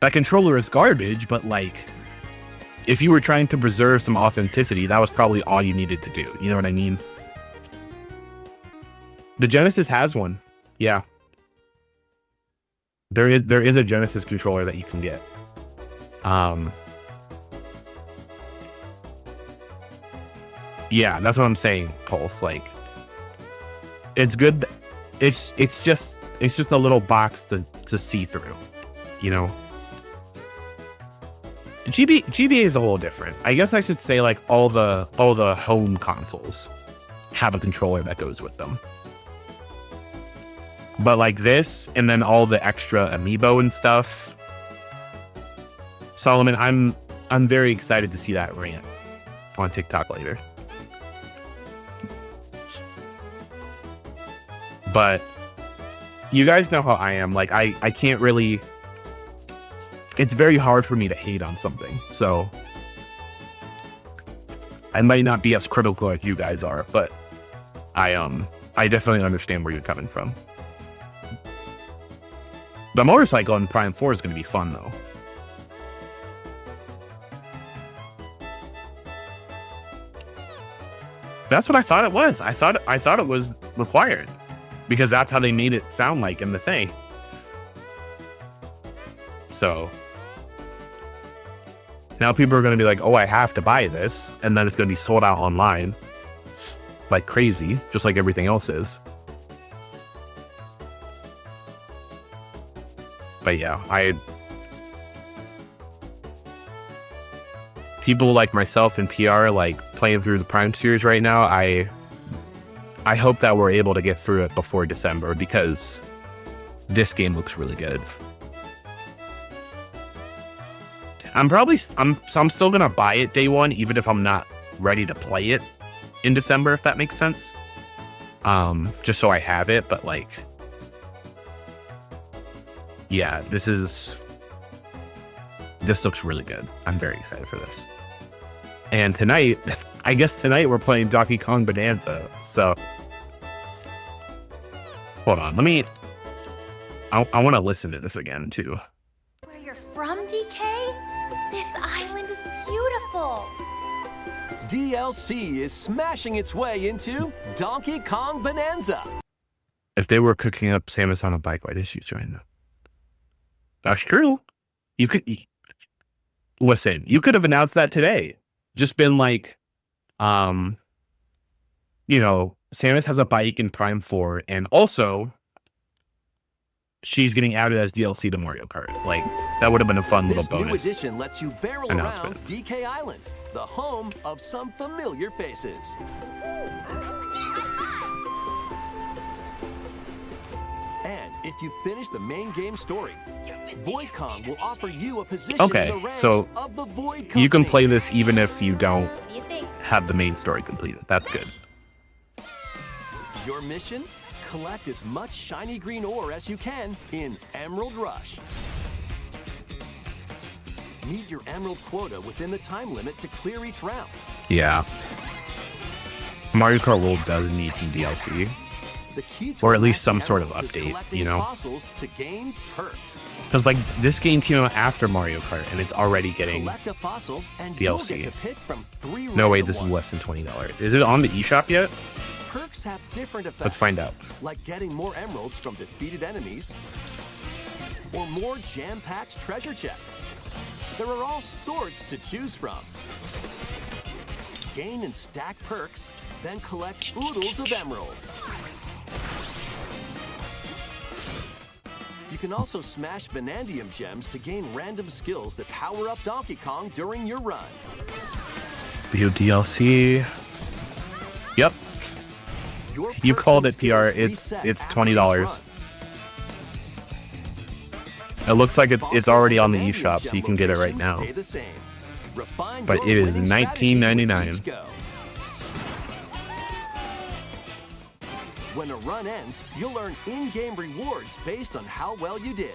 That controller is garbage, but like, if you were trying to preserve some authenticity, that was probably all you needed to do. You know what I mean? The Genesis has one. Yeah. There is a Genesis controller that you can get. Yeah, that's what I'm saying, Pulse. Like, it's good. It's just a little box to see through, you know. GBA is a little different. I guess I should say like all the home consoles have a controller that goes with them. But like this, and then all the extra amiibo and stuff. Solomon, I'm very excited to see that rant on TikTok later. But you guys know how I am. Like I can't really. It's very hard for me to hate on something, so I might not be as critical as you guys are, but I definitely understand where you're coming from. The motorcycle in Prime 4 is going to be fun, though. That's what I thought it was. I thought it was required, because that's how they made it sound like in the thing. So now people are going to be like, oh, I have to buy this, and then it's going to be sold out online like crazy, just like everything else is. But yeah, people like myself and PR like playing through the Prime series right now. I hope that we're able to get through it before December, because this game looks really good. I'm still gonna buy it day one, even if I'm not ready to play it in December, if that makes sense. Just so I have it, but like, yeah, this looks really good. I'm very excited for this. And tonight, I guess tonight we're playing Donkey Kong Bonanza. So, hold on, I want to listen to this again too.
Where you're from, DK? This island is beautiful.
DLC is smashing its way into Donkey Kong Bonanza.
If they were cooking up Samus on a bike, why did she join them? That's true. You could listen. You could have announced that today. Just been like, you know, Samus has a bike in Prime 4, and also she's getting added as DLC to Mario Kart. Like, that would have been a fun little bonus.
This new edition lets you barrel around DK Island, the home of some familiar faces. And if you finish the main game story, Void Kong will offer you a position in the ranks of the Void Company.
You can play this even if you don't have the main story completed. That's good.
Your mission? Collect as much shiny green ore as you can in Emerald Rush. Meet your emerald quota within the time limit to clear each round.
Yeah. Mario Kart World does need some DLC.
The key to
or at least some sort of update, you know?
To gain perks.
Because like this game came out after Mario Kart and it's already getting
Collect a fossil and
DLC.
Get to pick from 3
no way, this is less than $20. Is it on the eShop yet?
Perks have different effects.
Let's find out.
Like getting more emeralds from defeated enemies, or more jam-packed treasure chests. There are all sorts to choose from. Gain and stack perks, then collect oodles of emeralds. You can also smash Vanadium gems to gain random skills that power up Donkey Kong during your run.
View DLC. Yep. You called it, PR. It's $20. It looks like it's already on the eShop, so you can get it right now. But it is $19.99.
When a run ends, you'll earn in-game rewards based on how well you did.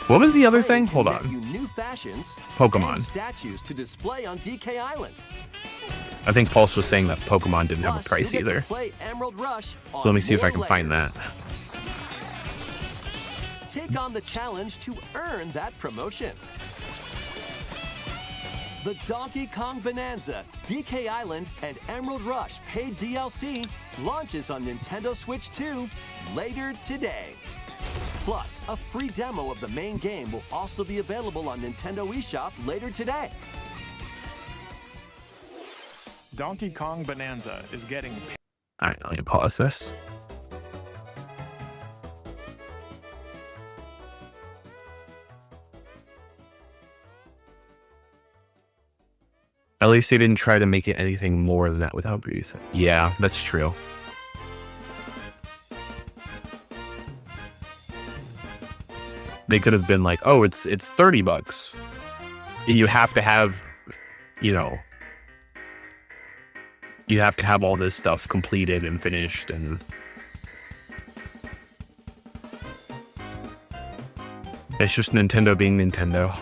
What was the other thing? Hold
Net
on.
you new fashions
Pokemon.
and statues to display on DK Island.
I think Pulse was saying that Pokemon didn't have a
Plus,
price
you'll get to
either.
play Emerald Rush
So let me see if I
on
can
more
find
layers.
that.
Take on the challenge to earn that promotion. The Donkey Kong Bonanza, DK Island, and Emerald Rush paid DLC launches on Nintendo Switch 2 later today. Plus, a free demo of the main game will also be available on Nintendo eShop later today.
Donkey Kong Bonanza is getting...
Alright, let me pause this. At least they didn't try to make it anything more than that without reason. Yeah, that's true. They could have been like, oh, it's $30. You have to have, you know, you have to have all this stuff completed and finished, and it's just Nintendo being Nintendo.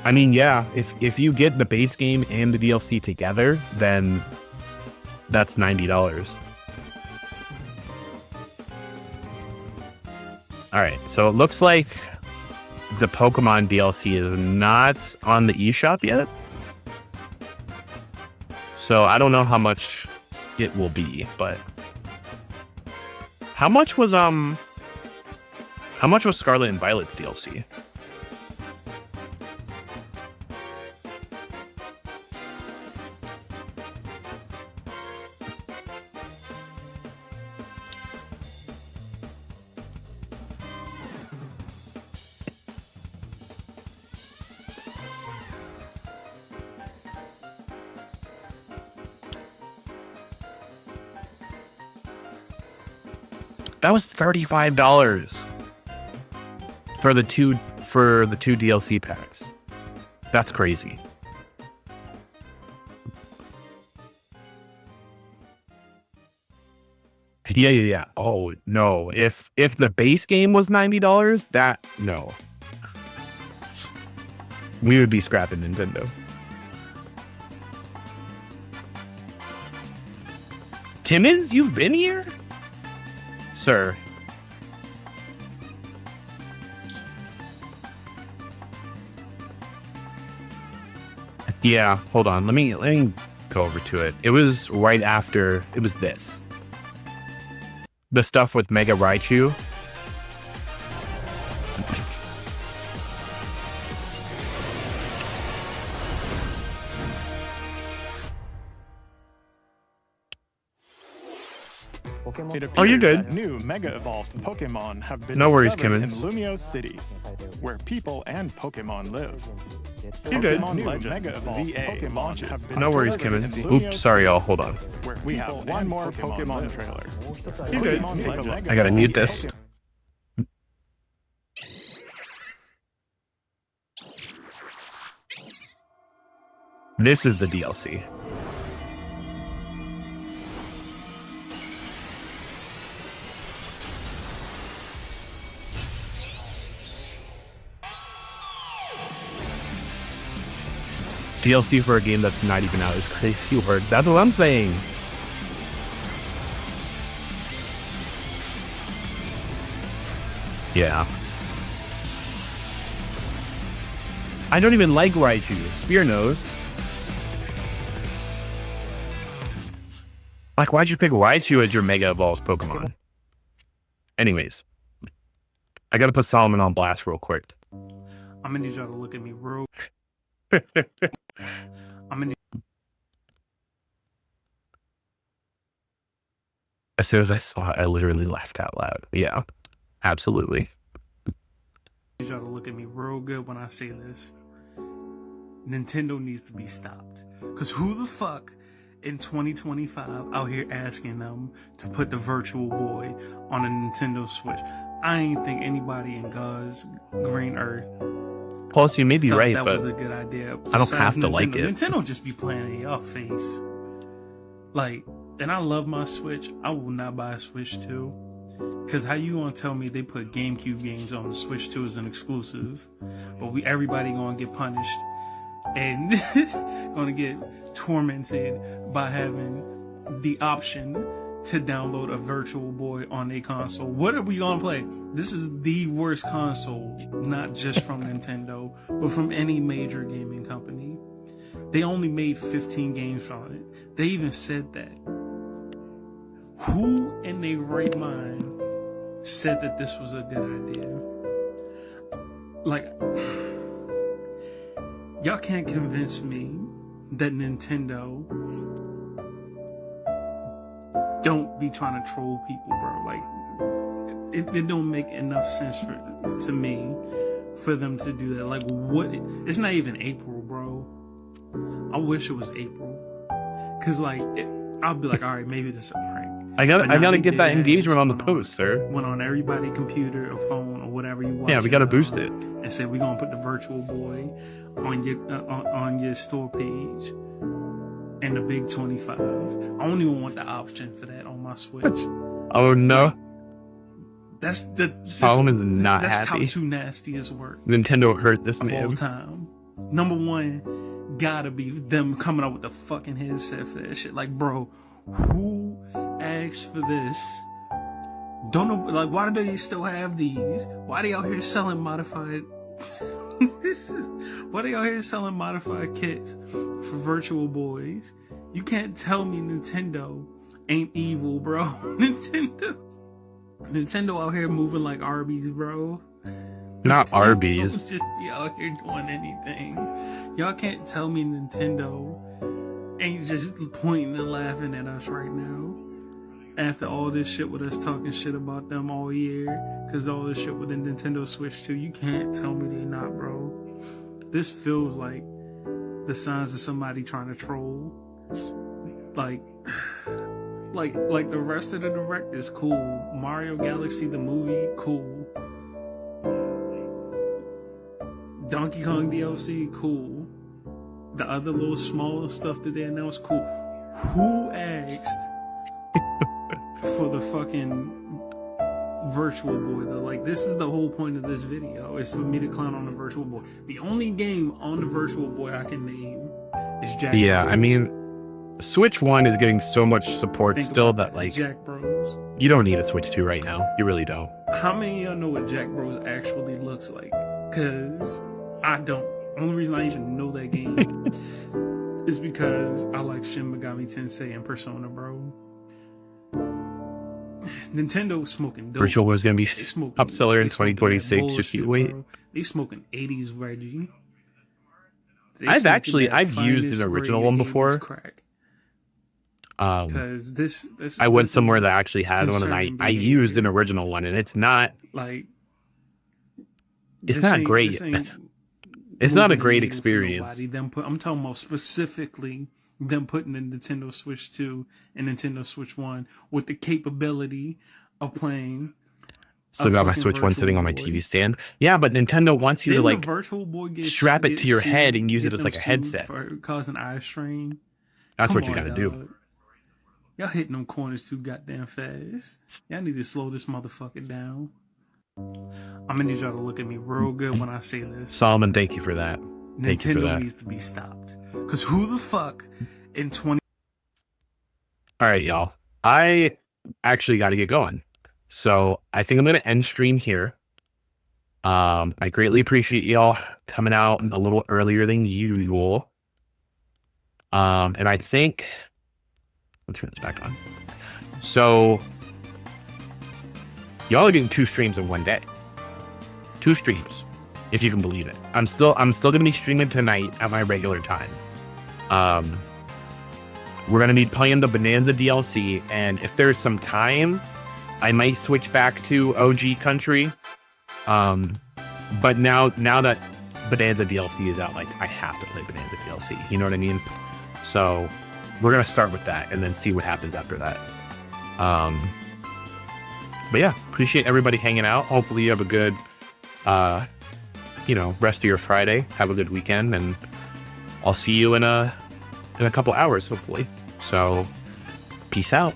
I mean, yeah, if you get the base game and the DLC together, then that's $90. Alright, so it looks like the Pokemon DLC is not on the eShop yet. So I don't know how much it will be, but how much was Scarlet and Violet's DLC? That was $35 for the two DLC packs. That's crazy. Yeah. Oh no. If the base game was $90, that no. We would be scrapping Nintendo. Timmons, you've been here? Sir. Yeah, hold on. Let me go over to it. It was right after. It was this. The stuff with Mega Raichu.
It
Oh, you're
appears
good.
that new Mega Evolved Pokemon have been
No worries,
discovered in
Kimmons.
Lumio City, where people and Pokemon live.
You're good.
Pokemon Legends Mega Evolved Pokemon launches have been
No worries,
discovered
Kimmons.
in Lumio
Oops, sorry,
City,
y'all. Hold on.
where we have one more Pokemon trailer.
You're good.
Pokemon Legends
I gotta mute this. This is the DLC. DLC for a game that's not even out is crazy word. That's what I'm saying. Yeah. I don't even like Raichu. Spear knows. Like, why'd you pick Raichu as your Mega Evolved Pokemon? Anyways. I gotta put Solomon on blast real quick.
I'm gonna need y'all to look at me real.
As soon as I saw it, I literally laughed out loud. Yeah, absolutely.
I need y'all to look at me real good when I say this. Nintendo needs to be stopped. Cause who the fuck in 2025 out here asking them to put the Virtual Boy on a Nintendo Switch? I ain't think anybody in God's green earth
Pulse, you may be
thought
right,
that
but
was a good idea.
I don't have to like it.
Nintendo just be playing in y'all face. Like, and I love my Switch. I will not buy a Switch 2. Because how you gonna tell me they put GameCube games on the Switch 2 as an exclusive, but everybody gonna get punished and gonna get tormented by having the option to download a Virtual Boy on a console? What are we gonna play? This is the worst console, not just from Nintendo, but from any major gaming company. They only made 15 games from it. They even said that. Who in their right mind said that this was a good idea? Like, y'all can't convince me that Nintendo don't be trying to troll people, bro. Like, it don't make enough sense to me for them to do that. Like, what? It's not even April, bro. I wish it was April, cause like I'll be like, all right, maybe this is a prank.
I gotta get that engagement on the post, sir.
Went on everybody's computer or phone or whatever you want.
Yeah, we gotta boost it.
And said we're gonna put the Virtual Boy on your store page and the big 25. I don't even want the option for that on my Switch.
Oh no.
Solomon's
not
that's
happy.
That's how too nasty is work.
Nintendo hurt this
of
man.
all time. Number one, gotta be them coming up with the fucking headset for that shit. Like, bro, who asked for this? Don't know. Like, why do they still have these? Why they out here selling modified? Why they out here selling modified kits for Virtual Boys? You can't tell me Nintendo ain't evil, bro. Nintendo out here moving like Arby's, bro.
Not Arby's.
Don't just be out here doing anything. Y'all can't tell me Nintendo ain't just pointing and laughing at us right now. After all this shit with us talking shit about them all year, cause all this shit with the Nintendo Switch 2, you can't tell me they not, bro. This feels like the signs of somebody trying to troll. Like the rest of the direct is cool. Mario Galaxy the movie, cool. Donkey Kong DLC, cool. The other little small stuff that they announced, cool. Who asked for the fucking Virtual Boy though? Like, this is the whole point of this video, is for me to clown on the Virtual Boy. The only game on the Virtual Boy I can name is Jack Bros.
I mean, Switch 1 is getting so much support still that, like,
Jack Bros.
You don't need a Switch 2 right now. You really don't.
How many of y'all know what Jack Bros actually looks like? Cause I don't. Only reason I even know that game is because I like Shin Megami Tensei and Persona, bro. Nintendo smoking dope.
Virtual was gonna be top seller in 2026. Just you wait.
Bro. They smoking 80s Reggie.
I've used an original one before.
Because
I went somewhere that actually had one, and I used an original one, and it's not
like
it's not great. It's not a great experience.
I'm talking about specifically them putting the Nintendo Switch 2 and Nintendo Switch 1 with the capability of playing.
So I got my Switch 1 sitting on my TV stand. Yeah, but Nintendo wants you to like strap it to your head and use it as like a headset.
For causing eye strain.
That's what you gotta do.
Y'all hitting them corners too goddamn fast. Y'all need to slow this motherfucker down. I'm gonna need y'all to look at me real good when I say this.
Solomon, thank you for that. Thank you for that.
Nintendo needs to be stopped. Because who the fuck in 20...
All right, y'all. I actually got to get going. So I think I'm going to end stream here. I greatly appreciate y'all coming out a little earlier than usual. And I think... Let's turn this back on. So... Y'all are getting 2 streams in one day. 2 streams, if you can believe it. I'm still gonna be streaming tonight at my regular time. We're gonna be playing the Bonanza DLC, and if there's some time, I might switch back to OG Country. But now that Bonanza DLC is out, like, I have to play Bonanza DLC. You know what I mean? So we're gonna start with that and then see what happens after that. But yeah, appreciate everybody hanging out. Hopefully you have a good rest of your Friday. Have a good weekend, and I'll see you in a couple hours, hopefully. So, peace out.